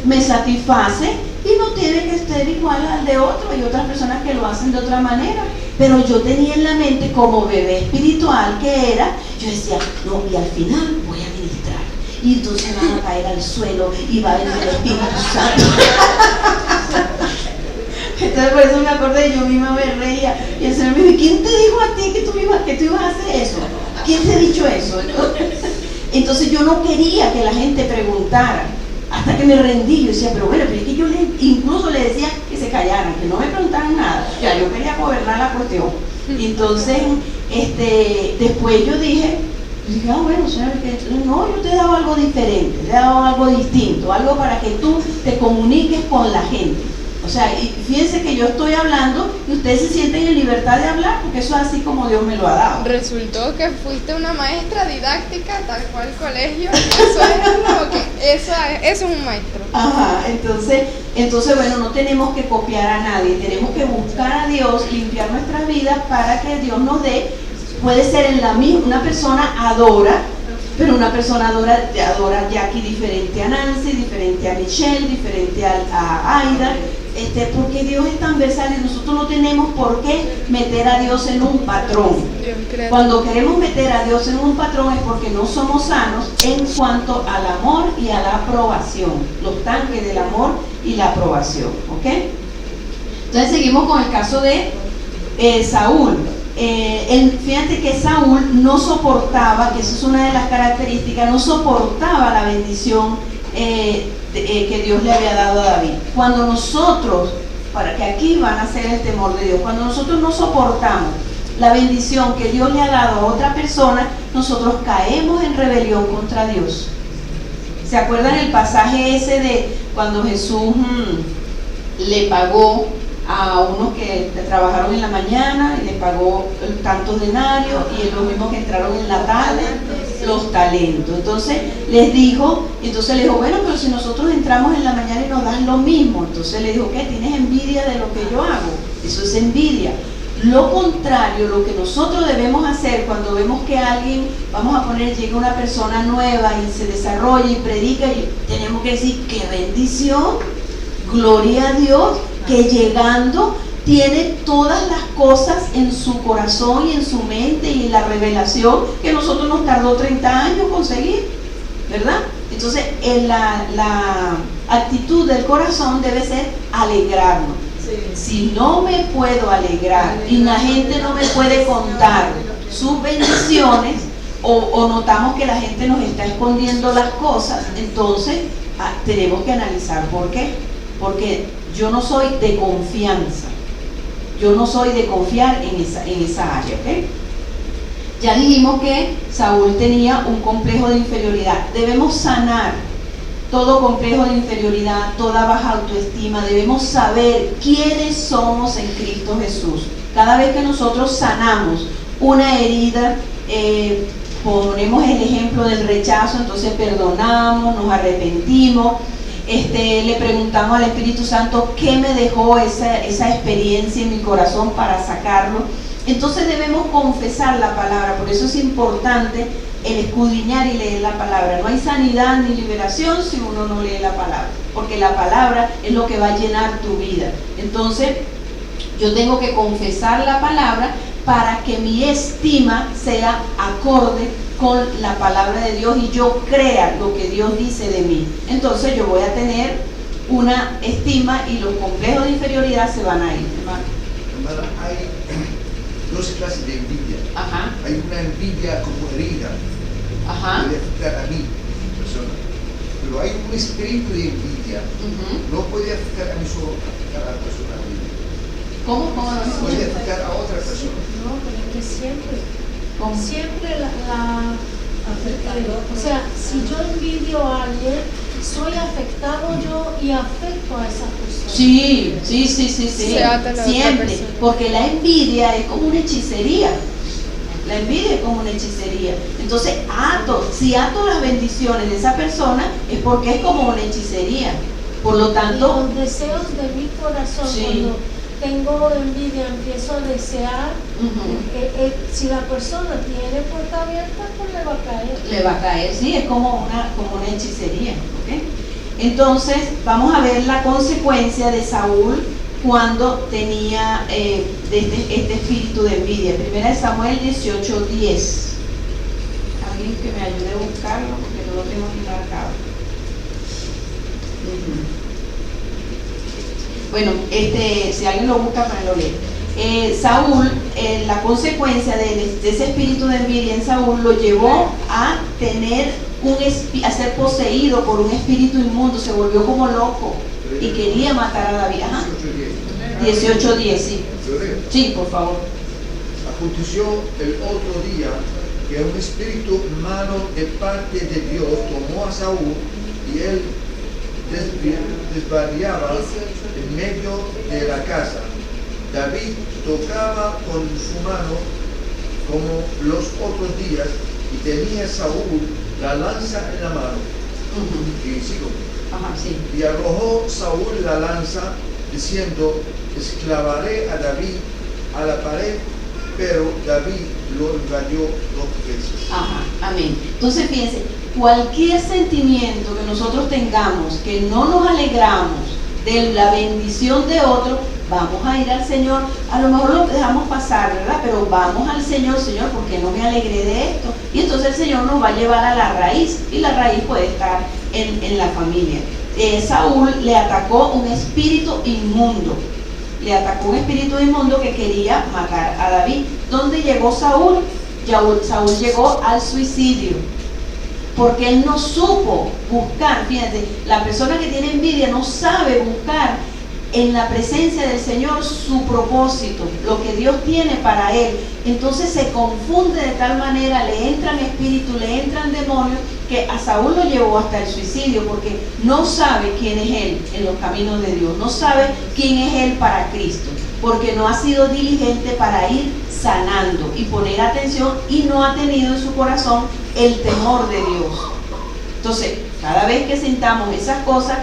S1: me satisface, y no tiene que ser igual al de otro. Hay otras personas que lo hacen de otra manera, pero yo tenía en la mente, como bebé espiritual que era, yo decía, no, y al final voy a ministrar, y entonces van a caer al suelo y va a venir el Espíritu Santo. Entonces por eso me acordé, yo misma me reía, y el Señor me dijo, ¿quién te dijo a ti que tú ibas a hacer eso? ¿Quién te ha dicho eso? Entonces yo no quería que la gente preguntara, hasta que me rendí. Yo decía, pero bueno, pero es que yo incluso le decía que se callaran, que no me preguntaran nada. Ya yo quería gobernar la cuestión. Y entonces, después yo dije, bueno, Señor, no, yo te he dado algo diferente, te he dado algo distinto, algo para que tú te comuniques con la gente. O sea, y fíjense que yo estoy hablando y ustedes se sienten en libertad de hablar porque eso es así como Dios me lo ha dado.
S2: Resultó que fuiste una maestra didáctica, tal cual colegio. Eso es como que eso es un maestro.
S1: Ajá, entonces bueno, no tenemos que copiar a nadie, tenemos que buscar a Dios, limpiar nuestras vidas para que Dios nos dé. Puede ser en la misma, una persona adora, pero una persona adora a Jackie diferente a Nancy, diferente a Michelle, diferente a Aida, porque Dios es tan versátil. Nosotros no tenemos por qué meter a Dios en un patrón. Cuando queremos meter a Dios en un patrón es porque no somos sanos en cuanto al amor y a la aprobación, los tanques del amor y la aprobación, ¿ok? Entonces seguimos con el caso de Saúl. Fíjate que Saúl no soportaba, que eso es una de las características, no soportaba la bendición que Dios le había dado a David. Cuando nosotros, para que aquí van a ser el temor de Dios, cuando nosotros no soportamos la bendición que Dios le ha dado a otra persona, nosotros caemos en rebelión contra Dios. ¿Se acuerdan el pasaje ese de cuando Jesús le pagó a unos que trabajaron en la mañana y le pagó tantos denarios, y los mismos que entraron en la tarde, los talentos? Entonces le dijo, bueno, pero si nosotros entramos en la mañana y nos das lo mismo. Entonces le dijo, ¿qué? ¿Tienes envidia de lo que yo hago? Eso es envidia. Lo contrario, lo que nosotros debemos hacer cuando vemos que alguien, vamos a poner, llega una persona nueva y se desarrolla y predica, y tenemos que decir, ¡qué bendición! Gloria a Dios, que llegando tiene todas las cosas en su corazón y en su mente y en la revelación que nosotros nos tardó 30 años conseguir, ¿verdad? Entonces la actitud del corazón debe ser alegrarnos. Si no me puedo alegrar y la gente no me puede contar sus bendiciones, o notamos que la gente nos está escondiendo las cosas, entonces tenemos que analizar por qué. Porque yo no soy de confianza, yo no soy de confiar en esa área, ¿ok? Ya dijimos que Saúl tenía un complejo de inferioridad. Debemos sanar todo complejo de inferioridad, toda baja autoestima. Debemos saber quiénes somos en Cristo Jesús. Cada vez que nosotros sanamos una herida, ponemos el ejemplo del rechazo, entonces perdonamos, nos arrepentimos. Le preguntamos al Espíritu Santo qué me dejó esa experiencia en mi corazón para sacarlo. Entonces debemos confesar la palabra. Por eso es importante el escudriñar y leer la palabra. No hay sanidad ni liberación si uno no lee la palabra, porque la palabra es lo que va a llenar tu vida. Entonces yo tengo que confesar la palabra para que mi estima sea acorde con la palabra de Dios y yo crea lo que Dios dice de mí. Entonces yo voy a tener una estima y los complejos de inferioridad se van a ir.
S5: Hermana, hay dos clases de envidia.
S1: Ajá.
S5: Hay una envidia como herida,
S1: Ajá.
S5: puede afectar a mí, persona. Pero hay un espíritu de envidia, no puede afectar a mí solo, afectar a la persona.
S1: ¿Cómo no?
S5: Puede afectar a otra persona.
S3: No, pero es que siempre
S1: ¿Cómo?
S3: o sea, si yo envidio a alguien, soy afectado yo y afecto a esa persona.
S1: Sí.
S2: Se ata la otra
S1: Siempre,
S2: persona.
S1: porque la envidia es como una hechicería. La envidia es como una hechicería. Entonces si ato las bendiciones de esa persona es porque es como una hechicería. Por lo
S3: Y
S1: tanto,
S3: los deseos de mi corazón,
S1: Sí.
S3: cuando tengo envidia, empiezo a desear. Si la persona tiene puerta abierta, pues le va a caer.
S1: le va a caer, sí, es como una hechicería, ¿ok? Entonces vamos a ver la consecuencia de Saúl cuando tenía este espíritu de envidia. Primera de Samuel 18:10. Alguien que me ayude a buscarlo porque no lo tengo aquí marcado. Bueno, si alguien lo busca, pues lo lee. Saúl, la consecuencia de ese espíritu de envidia en Saúl lo llevó a tener a ser poseído por un espíritu inmundo. Se volvió como loco y quería matar a David. Ajá. 18:10, sí. Sí, por favor.
S5: Aconteció el otro día que un espíritu malo de parte de Dios tomó a Saúl y él desvariaba en medio de la casa. David tocaba con su mano como los otros días y tenía Saúl la lanza en la mano. Y sigo.
S1: Sí.
S5: Y arrojó Saúl la lanza diciendo, esclavaré a David a la pared, pero David lo engañó 2 veces.
S1: Amén. Entonces fíjense, cualquier sentimiento que nosotros tengamos, que no nos alegramos de la bendición de otro, vamos a ir al Señor. A lo mejor lo dejamos pasar, ¿verdad? Pero vamos al Señor, Señor, ¿por qué no me alegré de esto? Y entonces el Señor nos va a llevar a la raíz, y la raíz puede estar en la familia. Saúl le atacó un espíritu inmundo. Le atacó un espíritu inmundo que quería matar a David. ¿Dónde llegó Saúl? Saúl llegó al suicidio, porque él no supo buscar. Fíjate, la persona que tiene envidia no sabe buscar en la presencia del Señor su propósito, lo que Dios tiene para él. Entonces se confunde de tal manera, le entran espíritus, le entran demonios, que a Saúl lo llevó hasta el suicidio, porque no sabe quién es él en los caminos de Dios, no sabe quién es él para Cristo, porque no ha sido diligente para ir sanando y poner atención, y no ha tenido en su corazón el temor de Dios. Entonces, cada vez que sintamos esas cosas,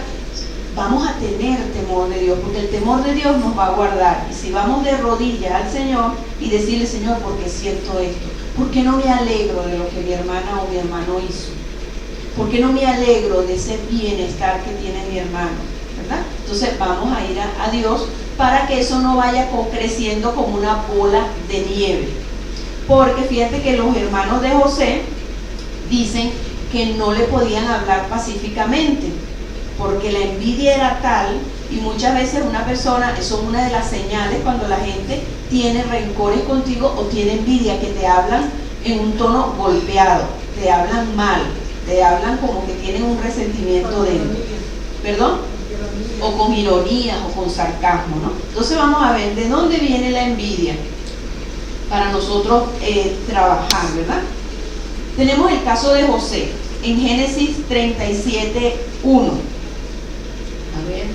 S1: vamos a tener temor de Dios, porque el temor de Dios nos va a guardar. Y si vamos de rodillas al Señor y decirle, Señor, ¿por qué siento esto? ¿Por qué no me alegro de lo que mi hermana o mi hermano hizo? ¿Por qué no me alegro de ese bienestar que tiene mi hermano? ¿Verdad? Entonces vamos a ir a Dios para que eso no vaya creciendo como una bola de nieve. Porque fíjate que los hermanos de José dicen que no le podían hablar pacíficamente, porque la envidia era tal, y muchas veces una persona, eso es una de las señales cuando la gente tiene rencores contigo o tiene envidia, que te hablan en un tono golpeado, te hablan mal, te hablan como que tienen un resentimiento dentro. ¿Perdón? O con ironías o con sarcasmo, ¿no? Entonces vamos a ver de dónde viene la envidia para nosotros trabajar, ¿verdad? Tenemos el caso de José en Génesis 37:1. A ver,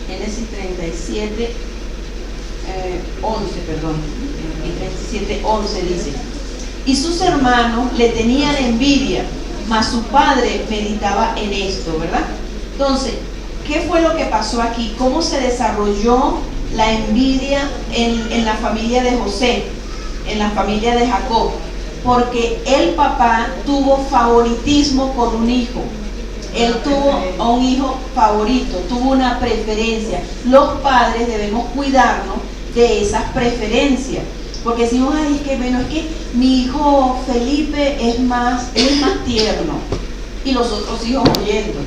S1: Génesis 37, 11, perdón, y 37:11 dice: y sus hermanos le tenían envidia, mas su padre meditaba en esto, ¿verdad? Entonces, ¿qué fue lo que pasó aquí? ¿Cómo se desarrolló la envidia en la familia de José, en la familia de Jacob? Porque el papá tuvo favoritismo con un hijo. Él tuvo a un hijo favorito, tuvo una preferencia. Los padres debemos cuidarnos de esas preferencias, porque si uno dice que bueno, es que mi hijo Felipe es más tierno, y los otros hijos oyendo.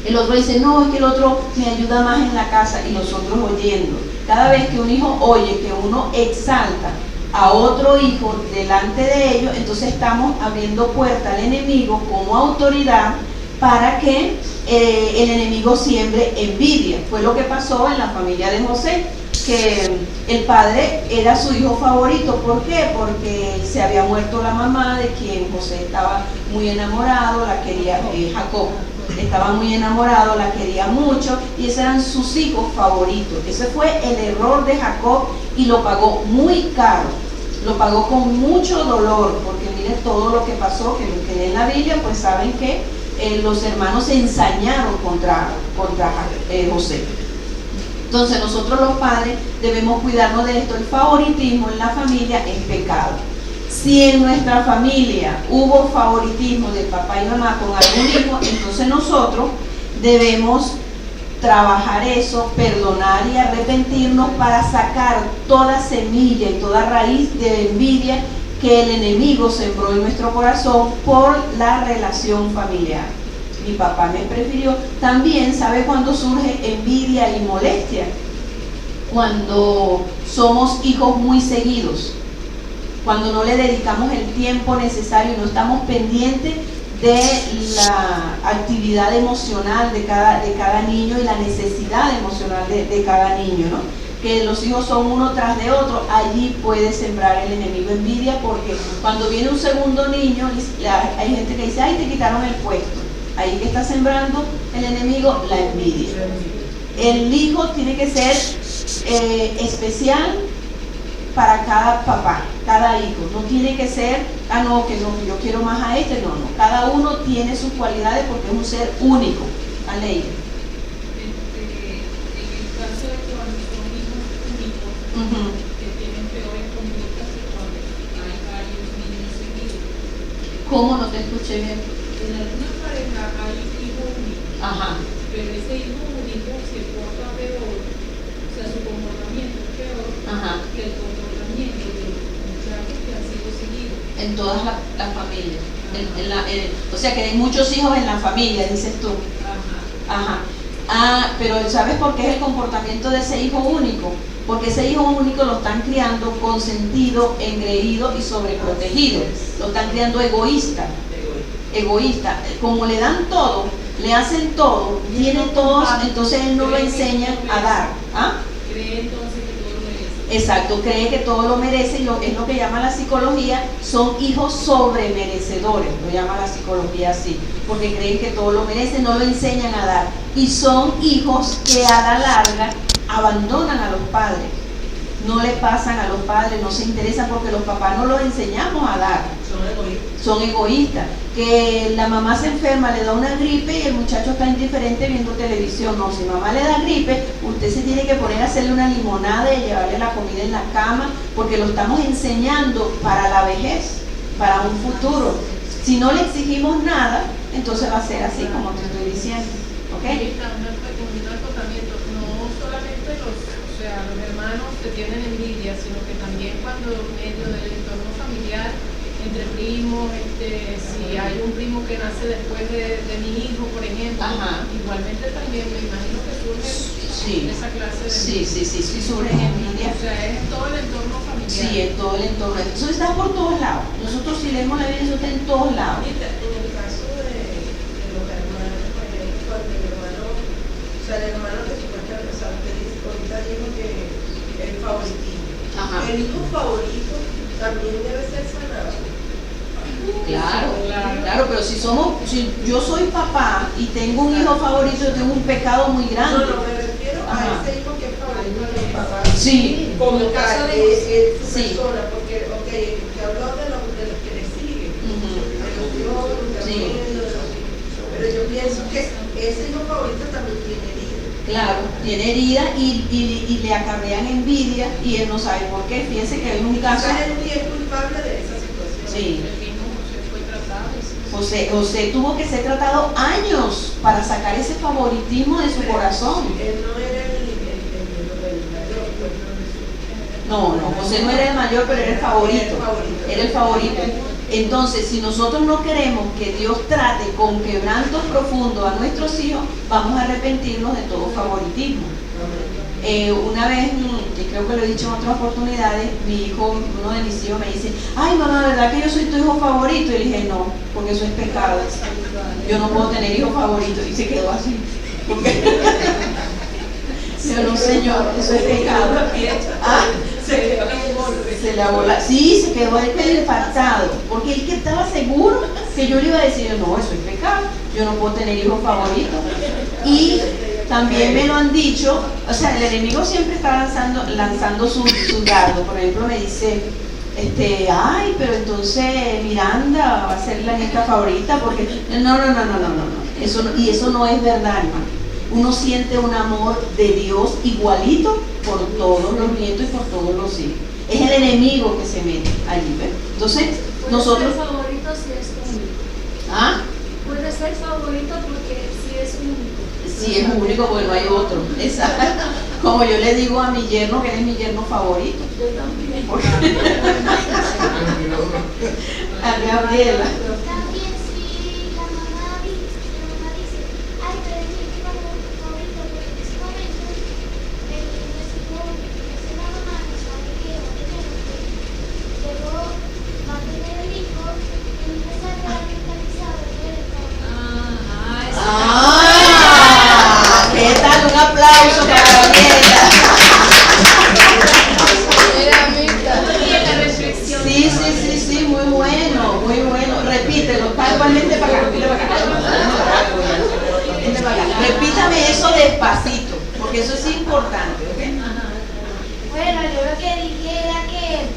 S1: El otro dice, no, es que el otro me ayuda más en la casa, y los otros oyendo. Cada vez que un hijo oye que uno exalta a otro hijo delante de ellos, entonces estamos abriendo puerta al enemigo como autoridad para que el enemigo siembre envidia. Fue lo que pasó en la familia de José, que el padre era su hijo favorito. ¿Por qué? Porque se había muerto la mamá de quien José estaba muy enamorado, la quería, Jacob estaba muy enamorado, la quería mucho, y esos eran sus hijos favoritos. Ese fue el error de Jacob, y lo pagó muy caro, lo pagó con mucho dolor, porque miren todo lo que pasó, que leen la Biblia, pues saben que los hermanos se ensañaron contra José. Entonces nosotros los padres debemos cuidarnos de esto. El favoritismo en la familia es pecado. Si en nuestra familia hubo favoritismo de papá y mamá con algún hijo, entonces nosotros debemos trabajar eso, perdonar y arrepentirnos para sacar toda semilla y toda raíz de envidia que el enemigo sembró en nuestro corazón por la relación familiar. Mi papá me prefirió. También, ¿sabe cuándo surge envidia y molestia? Cuando somos hijos muy seguidos, cuando no le dedicamos el tiempo necesario y no estamos pendientes de la actividad emocional de cada niño y la necesidad emocional de cada niño, ¿no? Que los hijos son uno tras de otro, allí puede sembrar el enemigo envidia, porque cuando viene un segundo niño, hay gente que dice, ay, te quitaron el puesto. Ahí que está sembrando el enemigo, la envidia. El hijo tiene que ser especial para cada papá, cada hijo. No tiene que ser, no, que no, yo quiero más a este, no. Cada uno tiene sus cualidades porque es un ser único. Aleya.
S7: En el caso de cuando son hijos únicos, que tienen peores conductas que cuando hay varios niños seguidos.
S1: ¿Cómo? No te escuché bien.
S7: En alguna pareja hay hijo único, pero ese hijo único se porta peor, o sea, su comportamiento es peor que el comportamiento de los muchachos que han sido seguidos.
S1: En todas las familias. O sea que hay muchos hijos en la familia, dices tú. Pero ¿sabes por qué es el comportamiento de ese hijo único? Porque ese hijo único lo están criando consentido, engreído y sobreprotegido. Lo están criando egoísta. Como le dan todo, le hacen todo, tiene todo, entonces él no lo enseña a dar.
S7: Cree entonces que todo lo merece.
S1: Exacto, cree que todo lo merece y es lo que llama la psicología, son hijos sobremerecedores, lo llama la psicología así, porque creen que todo lo merecen, no lo enseñan a dar. Y son hijos que a la larga abandonan a los padres, no le pasan a los padres, no se interesan porque los papás no los enseñamos a dar. Son egoístas. Que la mamá se enferma, le da una gripe y el muchacho está indiferente viendo televisión. No, si mamá le da gripe, usted se tiene que poner a hacerle una limonada y llevarle la comida en la cama, porque lo estamos enseñando para la vejez, para un futuro. Si no le exigimos nada, entonces va a ser así como te estoy diciendo. ¿Ok?
S7: Un acotamiento, no solamente los hermanos que tienen envidia, sino que también cuando en medio del entorno familiar, entre primos, si hay un primo que nace después de mi hijo, por ejemplo, igualmente también me imagino que surge esa clase de envidia.
S1: Sí, surgen envidia.
S7: O sea, es todo el entorno familiar.
S1: Sí, en todo el entorno. Eso está por todos lados. Nosotros si leemos la Biblia, eso está en todos lados.
S8: En el caso de los hermanos, por ejemplo, cuando el hermano que supuestamente, ahorita dijo que el favoritismo. El hijo favorito también debe ser sanado.
S1: Claro, pero si yo soy papá y tengo un hijo favorito, yo tengo un pecado muy grande.
S8: No, me refiero a ese hijo que es favorito de los papás.
S1: Sí.
S8: Como el caso de su
S1: Sí.
S8: persona, porque, que habló de los que le siguen, de los dioses,
S1: Sí.
S8: pero yo pienso que ese hijo favorito también tiene herida.
S1: Claro, tiene herida y le acarrean envidia y él no sabe por qué. Fíjense que hay un caso.
S8: Él es culpable de esa situación.
S1: Sí. José tuvo que ser tratado años para sacar ese favoritismo de su corazón.
S8: Él no era el mayor, pues
S1: No, José no era el mayor, pero era el favorito. Era el favorito. Entonces, si nosotros no queremos que Dios trate con quebranto profundo a nuestros hijos, vamos a arrepentirnos de todo favoritismo. Una vez, y creo que lo he dicho en otras oportunidades, uno de mis hijos me dice: ay mamá, ¿verdad que yo soy tu hijo favorito? Y le dije: no, porque eso es pecado. Yo no puedo tener hijo favorito. Y se quedó así. Yo no, señor, eso es pecado. Se la bola. Sí, se quedó ahí impactado, porque él que estaba seguro que yo le iba a decir: no, eso es pecado, yo no puedo tener hijos favoritos. Y también me lo han dicho, o sea, el enemigo siempre está lanzando su dardo. Por ejemplo, me dice: ay, pero entonces Miranda va a ser la nieta favorita, porque no. Eso no es verdad, hermano. Uno siente un amor de Dios igualito por todos los nietos y por todos los hijos. Es el enemigo que se mete allí, ¿ves? Entonces, nosotros...
S3: Puede ser favorito si es único. Puede ser favorito porque si es único.
S1: Sí, es único porque no hay otro. Exacto. Como yo le digo a mi yerno, que él es mi yerno favorito.
S3: Yo también.
S1: A Gabriela.
S9: También si la mamá dice: ay, pero es mi favorito porque en ese momento la mamá no sabe que va a tener, luego va a tener el hijo y empezar a mentalizar de él.
S1: ¿Qué tal? Un aplauso para Gabriela. Sí, muy bueno. Repítelo, igualmente para acá, para acá. Repítame eso despacito, porque eso es importante, ¿ok?
S9: Bueno, yo lo que dije era que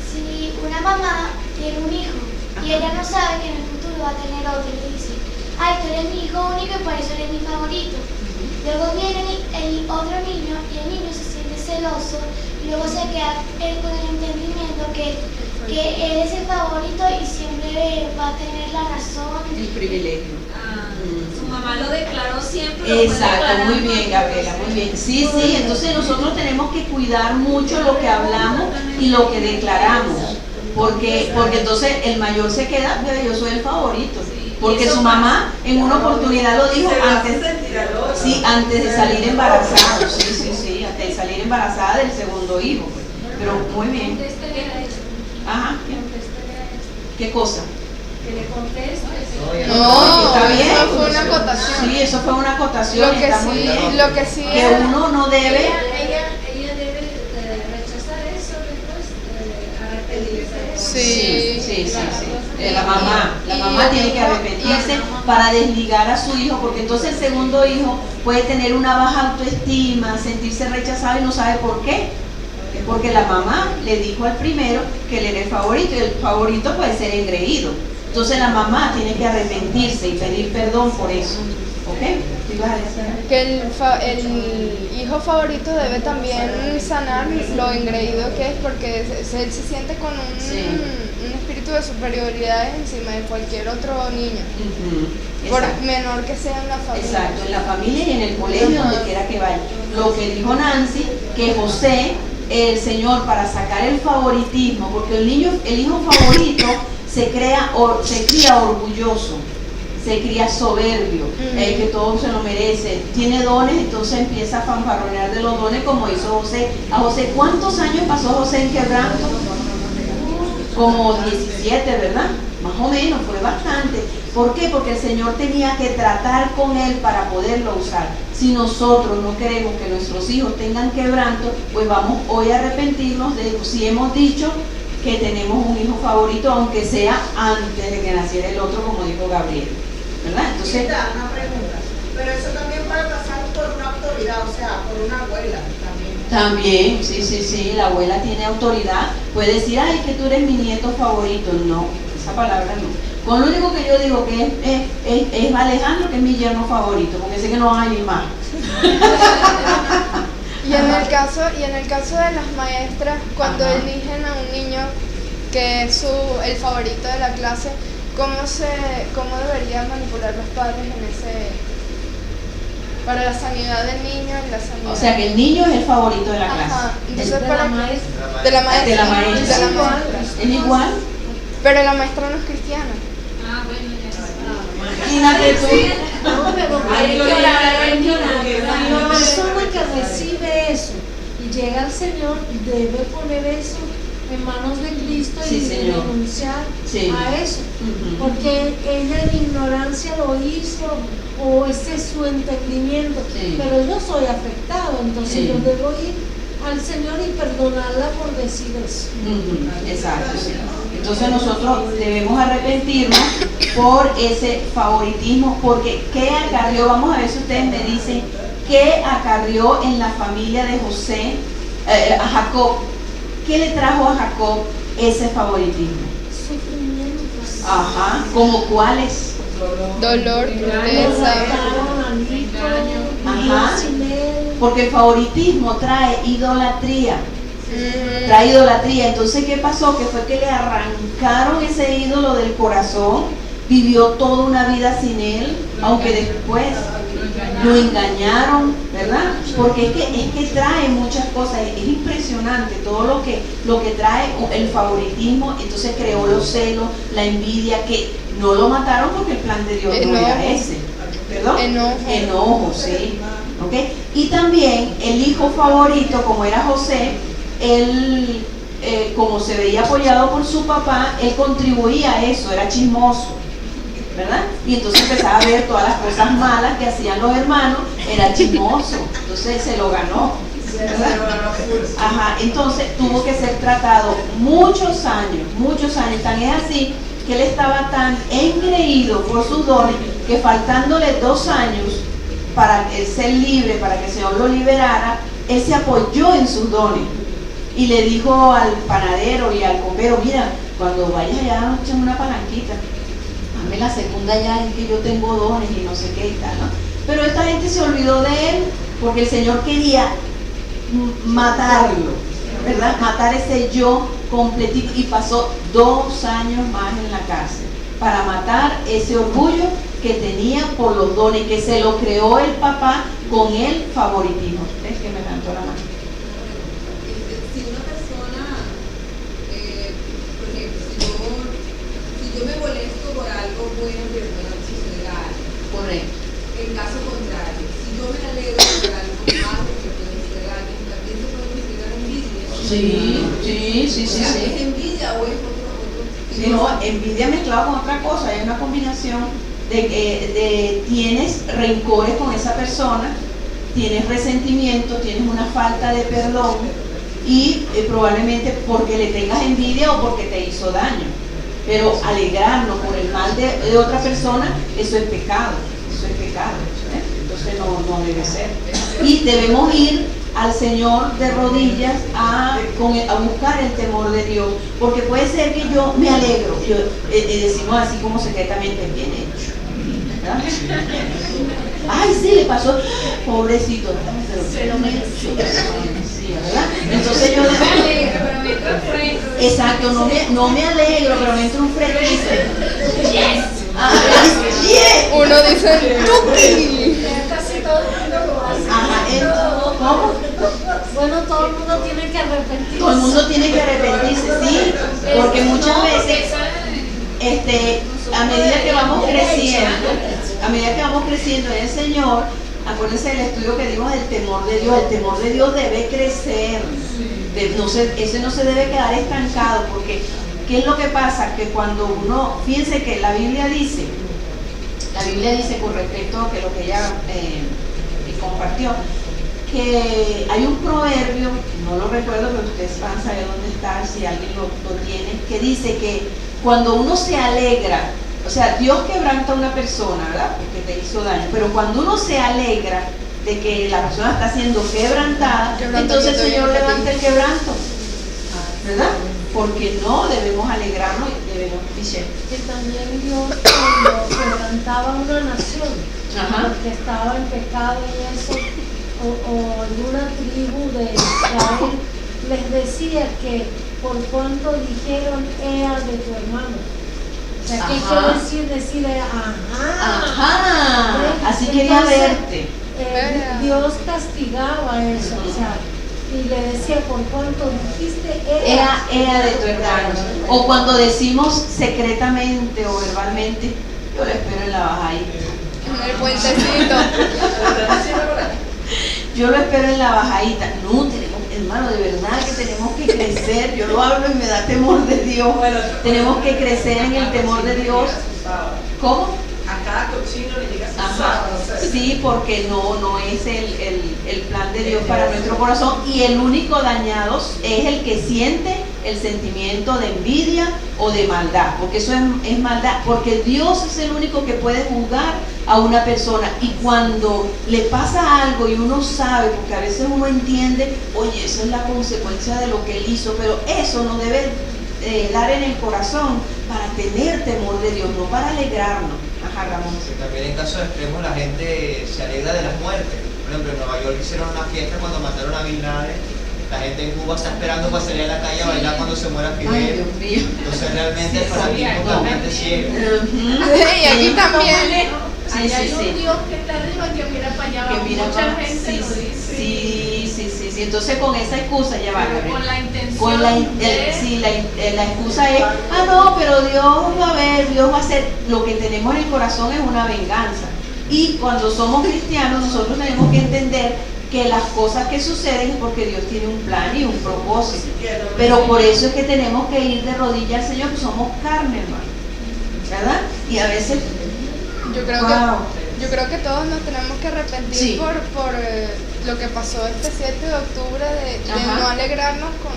S9: si una mamá tiene un hijo y ella no sabe que en el futuro va a tener otro y le dice, ay, tú eres mi hijo único y por eso eres mi favorito. Luego viene el otro niño y el niño se siente celoso y luego se queda él con el entendimiento que él es el favorito y siempre va a tener la razón.
S1: El privilegio.
S10: Su mamá lo declaró siempre.
S1: Exacto, muy bien, Gabriela, muy bien. Sí, entonces nosotros tenemos que cuidar mucho lo que hablamos y lo que declaramos, porque entonces el mayor se queda, pero yo soy el favorito, porque su mamá en una oportunidad lo dijo antes de salir embarazada, sí, antes de salir embarazada del segundo hijo, pues. Pero muy bien. Ajá, ¿qué cosa?
S10: Que le conteste.
S2: No,
S1: está bien.
S2: eso fue una acotación.
S1: Sí, eso fue una acotación.
S2: Lo que sí
S1: que uno no debe.
S10: Ella debe rechazar eso después, arrepentirse.
S1: Sí. La mamá tiene que arrepentirse para desligar a su hijo, porque entonces el segundo hijo puede tener una baja autoestima, sentirse rechazado y no sabe por qué. Es porque la mamá le dijo al primero que él era el favorito y el favorito puede ser engreído. Entonces la mamá tiene que arrepentirse y pedir perdón por eso. ¿Ok? ¿Qué ibas a decir?
S2: Que el hijo favorito debe también sanar lo engreído que es, porque él se siente con un espíritu de superioridad encima de cualquier otro niño, por menor que sea en la familia.
S1: Exacto, en la familia y en el colegio, donde quiera que vaya. Lo que dijo Nancy, que José, el Señor, para sacar el favoritismo, porque el hijo favorito se cría orgulloso, se cría soberbio, que todo se lo merece, tiene dones, entonces empieza a fanfarronear de los dones, como hizo José. A José, ¿cuántos años pasó José en quebranto? Como 17, ¿verdad? Más o menos, fue bastante. ¿Por qué? Porque el Señor tenía que tratar con él para poderlo usar. Si nosotros no queremos que nuestros hijos tengan quebranto, pues vamos hoy a arrepentirnos de si hemos dicho que tenemos un hijo favorito, aunque sea antes de que naciera el otro, como dijo Gabriel, ¿verdad? Entonces,
S8: una pregunta, pero eso también puede pasar por una autoridad, o sea, por una abuela
S1: también, sí, la abuela tiene autoridad, puede decir, ay, que tú eres mi nieto favorito. No, esa palabra no. Con lo único que yo digo que es Alejandro, que es mi yerno favorito, porque sé que no hay más.
S2: Y en el caso de las maestras, cuando eligen a un niño que es el favorito de la clase, ¿cómo deberían manipular los padres para la sanidad del niño y la sanidad?
S1: O sea, que el niño es el favorito de la clase.
S2: Ajá. Entonces,
S3: De la maestra.
S2: De la maestra.
S1: ¿Es igual?
S2: Pero la maestra no es cristiana.
S1: Imagínate tú.
S3: No, pero la persona que recibe eso y llega al Señor debe poner eso en manos de Cristo y renunciar a eso, porque ella en ignorancia lo hizo o ese es su entendimiento, pero yo soy afectado, entonces yo debo ir al Señor y perdonarla por decir eso.
S1: Exacto. Entonces nosotros debemos arrepentirnos por ese favoritismo, porque ¿qué acarrió? Vamos a ver si ustedes me dicen qué acarrió en la familia de José, a Jacob. ¿Qué le trajo a Jacob ese favoritismo?
S3: Sufrimientos.
S1: Ajá, ¿como cuáles?
S2: Dolor, tristeza.
S1: Ajá, porque el favoritismo trae idolatría. Trae idolatría. Entonces, ¿qué pasó? Que fue que le arrancaron ese ídolo del corazón, vivió toda una vida sin él, aunque después lo engañaron, ¿verdad? Porque es que trae muchas cosas, es impresionante todo lo que trae el favoritismo. Entonces creó los celos, la envidia, que no lo mataron porque el plan de Dios no era ese, ¿perdón? Enojo, sí. ¿Okay? Y también el hijo favorito, como era José, él, como se veía apoyado por su papá, él contribuía a eso, era chismoso, ¿verdad? Y entonces empezaba a ver todas las cosas malas que hacían los hermanos, era chismoso, entonces se lo ganó, ¿verdad? Ajá, entonces tuvo que ser tratado muchos años, tan es así que él estaba tan engreído por sus dones que faltándole 2 años para él ser libre, para que el Señor lo liberara, él se apoyó en sus dones y le dijo al panadero y al copero, mira, cuando vayas allá, échame una palanquita, hazme la segunda ya, es que yo tengo dones y no sé qué y tal, ¿no? Pero esta gente se olvidó de él porque el Señor quería matarlo, ¿verdad? Matar ese yo completito, y pasó 2 años más en la cárcel para matar ese orgullo que tenía por los dones, que se lo creó el papá con el favoritismo. Es que me levantó la mano.
S6: Si una persona, por ejemplo, si yo me molesto por algo bueno que pueda suceder a alguien,
S1: Correcto.
S6: en caso contrario, si yo me alegro por algo malo que puede suceder a alguien, también se puede considerar envidia.
S1: Sí.
S6: ¿Es envidia o es otro?
S1: Sí, no, envidia mezclado con otra cosa, hay una combinación de tienes rencores con esa persona, tienes resentimiento, tienes una falta de perdón y probablemente porque le tengas envidia o porque te hizo daño. Pero alegrarnos por el mal de otra persona, eso es pecado, ¿eh? Entonces no debe ser. Y debemos ir al Señor de rodillas a buscar el temor de Dios, porque puede ser que yo me alegro, decimos así como secretamente, bien hecho, ¿verdad? Ay, sí, le pasó, pobrecito, se lo mereció, ¿verdad? Entonces yo
S6: me alegro, pero me entra un freno.
S1: Exacto, no me alegro, pero me entra un freno y dice, yes.
S2: Uno dice, ¡tuki!
S3: Casi todo el mundo lo hace.
S1: Ajá, ¿cómo?
S3: Bueno, todo el mundo tiene que arrepentirse.
S1: Todo el mundo tiene que arrepentirse, sí, porque muchas veces, a medida que vamos creciendo en el Señor, acuérdense del estudio que dimos del temor de Dios. El temor de Dios debe crecer, ese no se debe quedar estancado, porque ¿qué es lo que pasa? Que cuando uno, fíjense que la Biblia dice con respecto a que lo que ella compartió, que hay un proverbio, no lo recuerdo, pero ustedes van a saber dónde está, si alguien lo tiene, que dice que cuando uno se alegra, o sea, Dios quebranta a una persona, ¿verdad? Porque te hizo daño, pero cuando uno se alegra de que la persona está siendo quebrantada, entonces el Señor levanta el quebranto, ¿verdad? Porque no debemos alegrarnos, debemos decir.
S3: Que también Dios cuando quebrantaba una nación, porque estaba en pecado y eso, o alguna tribu de Israel, les decía que por cuanto dijeron ea de tu hermano. O sea, ¿qué quiere decir?
S1: Ajá, así quería verte.
S3: Dios castigaba eso, o sea, y le decía, por cuanto dijiste
S1: ea de tu hermano. O cuando decimos secretamente o verbalmente, yo lo espero en la bajadita.
S2: En el puentecito.
S1: Yo lo espero en la bajadita. No, hermano, de verdad que tenemos que crecer. Yo lo hablo y me da temor de Dios. Tenemos que crecer en el temor de Dios. ¿Cómo?
S8: A cada cochino le llega su sábado.
S1: Sí, porque no es el plan de Dios para nuestro corazón, y el único dañado es el que siente el sentimiento de envidia o de maldad, porque eso es maldad, porque Dios es el único que puede juzgar a una persona, y cuando le pasa algo y uno sabe, porque a veces uno entiende, oye, eso es la consecuencia de lo que él hizo, pero eso no debe dar en el corazón para tener temor de Dios, no para alegrarnos. Ajá, Ramón.
S11: También en casos extremos la gente se alegra de las muertes. Por ejemplo, en Nueva York hicieron una fiesta cuando mataron a Bin Laden. La gente en Cuba está esperando para salir a la calle a bailar cuando se muera Fidel.
S1: Ay, Dios mío.
S11: Entonces realmente el fanatismo también te ciega.
S2: Y aquí también.
S7: Hay un Dios que está arriba que mira para allá abajo. Mucha gente lo dice.
S1: Sí. Entonces con esa excusa ya va.
S7: Con la intención
S1: la excusa es, no, pero Dios va a ver, Dios va a hacer. Lo que tenemos en el corazón es una venganza. Y cuando somos cristianos, nosotros tenemos que entender que las cosas que suceden es porque Dios tiene un plan y un propósito. Pero por eso es que tenemos que ir de rodillas al Señor, pues somos carne, hermano, ¿verdad? Y a veces
S2: yo creo que todos nos tenemos que arrepentir por lo que pasó este 7 de octubre de no alegrarnos con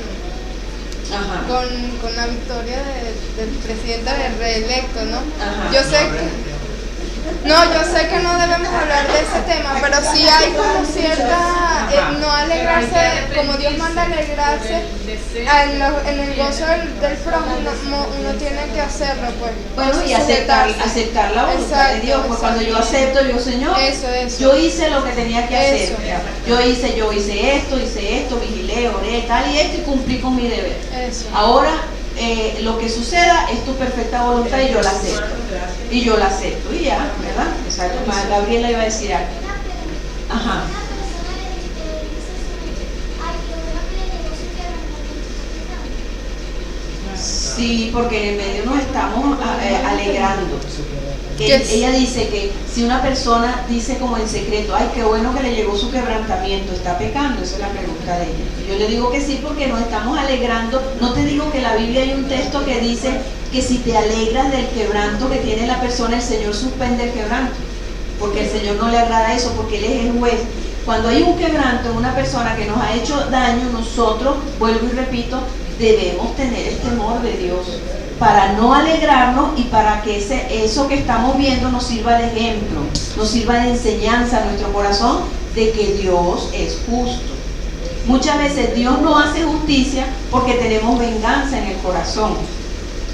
S2: la victoria del presidente reelecto, ¿no? Yo sé que No, yo sé que no debemos hablar de ese tema, pero sí hay como cierta, no alegrarse, como Dios manda alegrarse, en el gozo del prójimo uno tiene que hacerlo, pues.
S1: Bueno, y aceptar la voluntad de Dios, pues cuando yo acepto, yo, Señor, yo hice lo que tenía que hacer, yo hice esto, vigilé, oré, tal y esto, y cumplí con mi deber. Ahora, lo que suceda es tu perfecta voluntad y yo la acepto. Y yo la acepto. Y ya, ¿verdad? Exacto. Gabriela iba a decir algo. Ajá. Sí, porque en medio nos estamos alegrando. Ella dice que si una persona dice como en secreto, ay, qué bueno que le llegó su quebrantamiento, ¿está pecando? Esa es la pregunta de ella. Yo le digo que sí, porque nos estamos alegrando. No te digo que en la Biblia hay un texto que dice que si te alegras del quebranto que tiene la persona, el Señor suspende el quebranto, porque el Señor no le agrada eso, porque Él es el juez. Cuando hay un quebranto en una persona que nos ha hecho daño, nosotros, vuelvo y repito, debemos tener el temor de Dios para no alegrarnos y para que eso que estamos viendo nos sirva de ejemplo, nos sirva de enseñanza a nuestro corazón de que Dios es justo. Muchas veces Dios no hace justicia porque tenemos venganza en el corazón,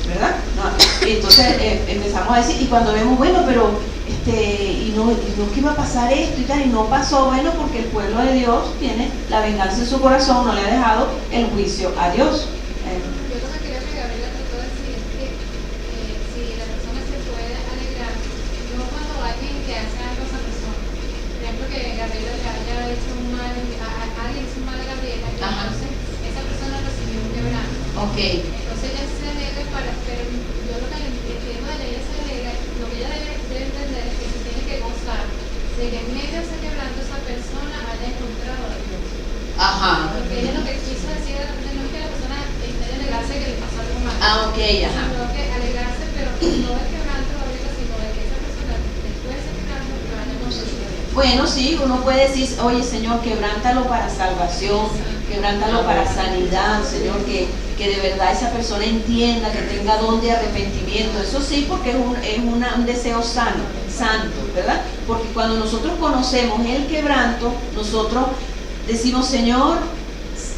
S1: ¿verdad? No. Entonces empezamos a decir, y cuando vemos, bueno, pero y no que iba a pasar esto y tal, y no pasó, bueno, porque el pueblo de Dios tiene la venganza en su corazón, no le ha dejado el juicio a Dios.
S6: Yo lo que quería que Gabriela trató de decir es que si la persona se puede alegrar, no cuando alguien le hace algo a esa persona. Por ejemplo, que Gabriela le haya hecho un mal, alguien hizo un mal a Gabriela, y entonces esa persona recibió un quebranto.
S1: Okay.
S6: Entonces ella se alegra pero yo lo que le entiendo de ella se alegra, lo que ella debe entender es que se tiene que gozar de que en medio de ese quebranto esa persona haya encontrado a Dios.
S1: Ajá.
S6: Porque ella lo que quiso decir no es que la persona esté alegrarse que le pasó algo mal.
S1: Ok, ajá.
S6: Sino que alegrarse, pero no del quebranto, sino de que esa persona después de ese quebranto que haya conocido a Dios.
S1: Bueno, sí, uno puede decir, oye Señor, quebrántalo para salvación, quebrántalo para sanidad, Señor, que de verdad esa persona entienda, que tenga don de arrepentimiento. Eso sí, porque es un deseo santo, ¿verdad? Porque cuando nosotros conocemos el quebranto, nosotros decimos, Señor,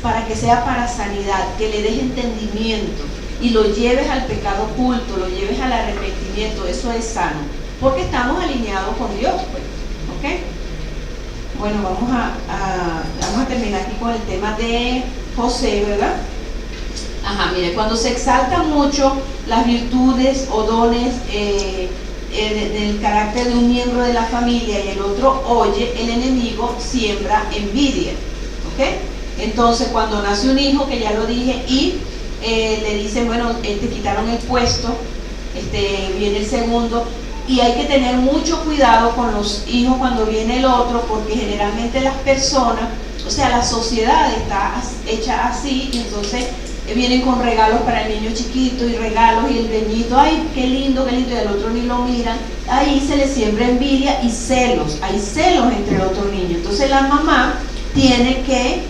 S1: para que sea para sanidad, que le des entendimiento y lo lleves al pecado oculto, lo lleves al arrepentimiento. Eso es sano, porque estamos alineados con Dios, pues. ¿Ok? Bueno, vamos a terminar aquí con el tema de José, ¿verdad? Ajá, mire, cuando se exaltan mucho las virtudes o dones del carácter de un miembro de la familia y el otro oye, el enemigo siembra envidia, ¿ok? Entonces, cuando nace un hijo, que ya lo dije, y le dicen, bueno, te quitaron el puesto, viene el segundo, y hay que tener mucho cuidado con los hijos cuando viene el otro, porque generalmente las personas, o sea, la sociedad está hecha así, y entonces vienen con regalos para el niño chiquito y regalos, y el niñito, ay, qué lindo, y el otro ni lo miran. Ahí se le siembra envidia y celos, hay celos entre el otro niño. Entonces la mamá tiene que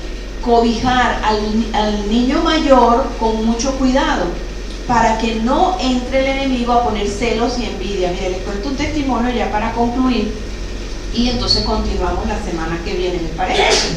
S1: cobijar al niño mayor con mucho cuidado, para que no entre el enemigo a poner celos y envidia. Mire, les cuento un testimonio ya para concluir, y entonces continuamos la semana que viene, ¿les parece?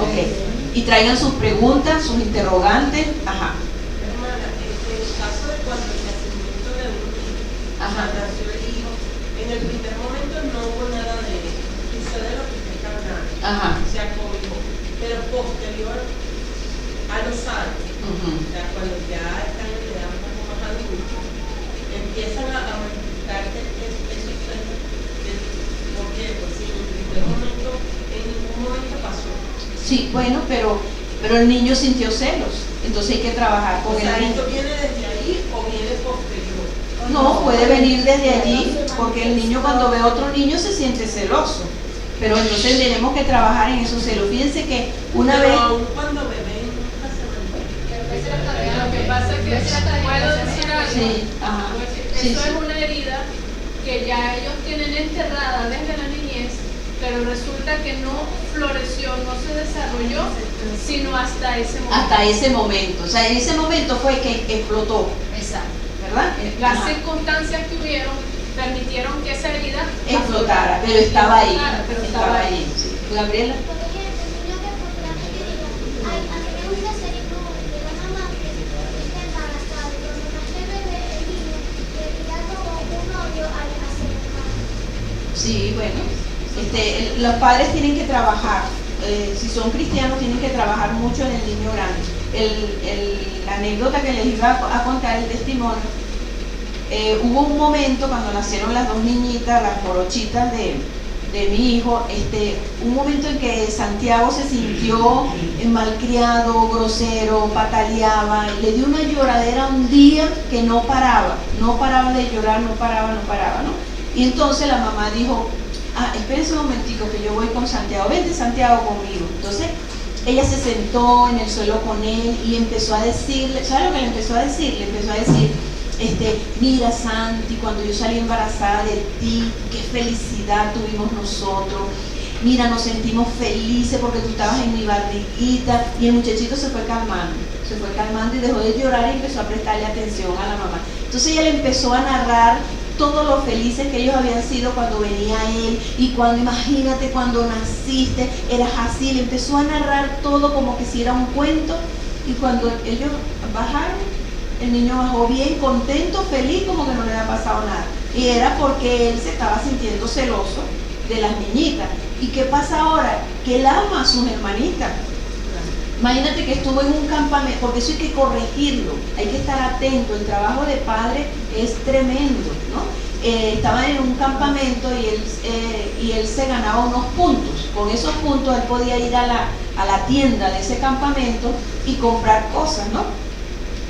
S1: Ok. Y traigan sus preguntas, sus interrogantes. Ajá.
S8: Hermana, en el caso de cuando el nacimiento de un hijo, nació el hijo, en el primer momento no hubo nada de sucede lo que está hablando, se acobijó, pero posterior a los años, o sea, cuando ya están en edad un poco más adulta, empiezan a multiplicarse esos sueños. ¿Por qué? Pues sí, en el primer momento, en ningún momento pasó.
S1: Sí, bueno, pero el niño sintió celos, entonces hay que trabajar con el niño.
S8: ¿Esto viene desde ahí o viene posterior?
S1: No, puede venir desde allí, porque el niño cuando ve a otro niño se siente celoso, pero entonces tenemos que trabajar en esos celos. Fíjense que una vez...
S8: Aún cuando bebé nunca se mantiene.
S7: Lo que pasa es que puedo decir algo.
S1: Sí, ajá.
S7: Eso es una herida que ya ellos tienen enterrada desde la niñez, pero resulta que no floreció, no se desarrolló, sino hasta ese momento.
S1: Hasta ese momento, o sea, en ese momento fue que explotó.
S7: Exacto.
S1: ¿Verdad?
S7: Las circunstancias que hubieron permitieron que esa herida
S1: explotara. explotara, pero estaba ahí. Estaba ahí. Sí. Gabriela.
S9: Por ejemplo, yo que por la que diga, ay, a mí me gusta ser hijo de la mamá que está embarazada, y cuando nace el bebé, el niño, le tira como un odio al hacer hermano.
S1: Sí, bueno, los padres tienen que trabajar, si son cristianos tienen que trabajar mucho en el niño grande. La anécdota que les iba a contar, el testimonio, hubo un momento cuando nacieron las dos niñitas, las morochitas de mi hijo, un momento en que Santiago se sintió malcriado, grosero, pataleaba, le dio una lloradera un día que no paraba de llorar, no paraba, ¿no? Y entonces la mamá dijo, espérense un momentico que yo voy con Santiago, vente Santiago conmigo. Entonces ella se sentó en el suelo con él y empezó a decirle, ¿sabes lo que le empezó a decir? Le empezó a decir, mira Santi, cuando yo salí embarazada de ti, qué felicidad tuvimos nosotros, mira, nos sentimos felices porque tú estabas en mi barriguita. Y el muchachito se fue calmando y dejó de llorar y empezó a prestarle atención a la mamá. Entonces ella le empezó a narrar todo lo felices que ellos habían sido cuando venía él, y cuando, imagínate, cuando naciste, eras así. Le empezó a narrar todo como que si era un cuento, y cuando ellos bajaron, el niño bajó bien contento, feliz, como que no le había pasado nada. Y era porque él se estaba sintiendo celoso de las niñitas. ¿Y qué pasa ahora? Que él ama a sus hermanitas. Imagínate que estuvo en un campamento, porque eso hay que corregirlo, hay que estar atento, el trabajo de padre es tremendo, ¿no? Estaba en un campamento y él se ganaba unos puntos. Con esos puntos él podía ir a la tienda de ese campamento y comprar cosas, ¿no?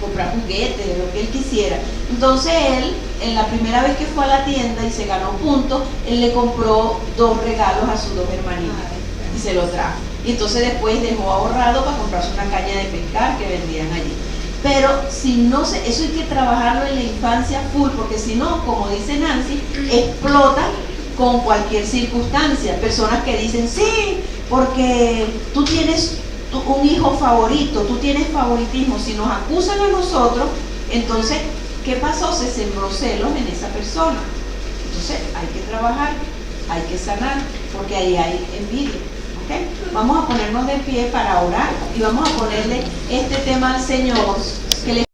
S1: Comprar juguetes, de lo que él quisiera. Entonces él, en la primera vez que fue a la tienda y se ganó puntos, él le compró 2 regalos a sus 2 hermanitas y se lo trajo. Y entonces después dejó ahorrado para comprarse una caña de pescar que vendían allí. Pero si no eso hay que trabajarlo en la infancia full, porque si no, como dice Nancy, explota con cualquier circunstancia. Personas que dicen, sí, porque tú tienes un hijo favorito, tú tienes favoritismo. Si nos acusan a nosotros, entonces, ¿qué pasó? Se sembró celos en esa persona. Entonces hay que trabajar, hay que sanar, porque ahí hay envidia. ¿Okay? Vamos a ponernos de pie para orar y vamos a ponerle este tema al Señor que le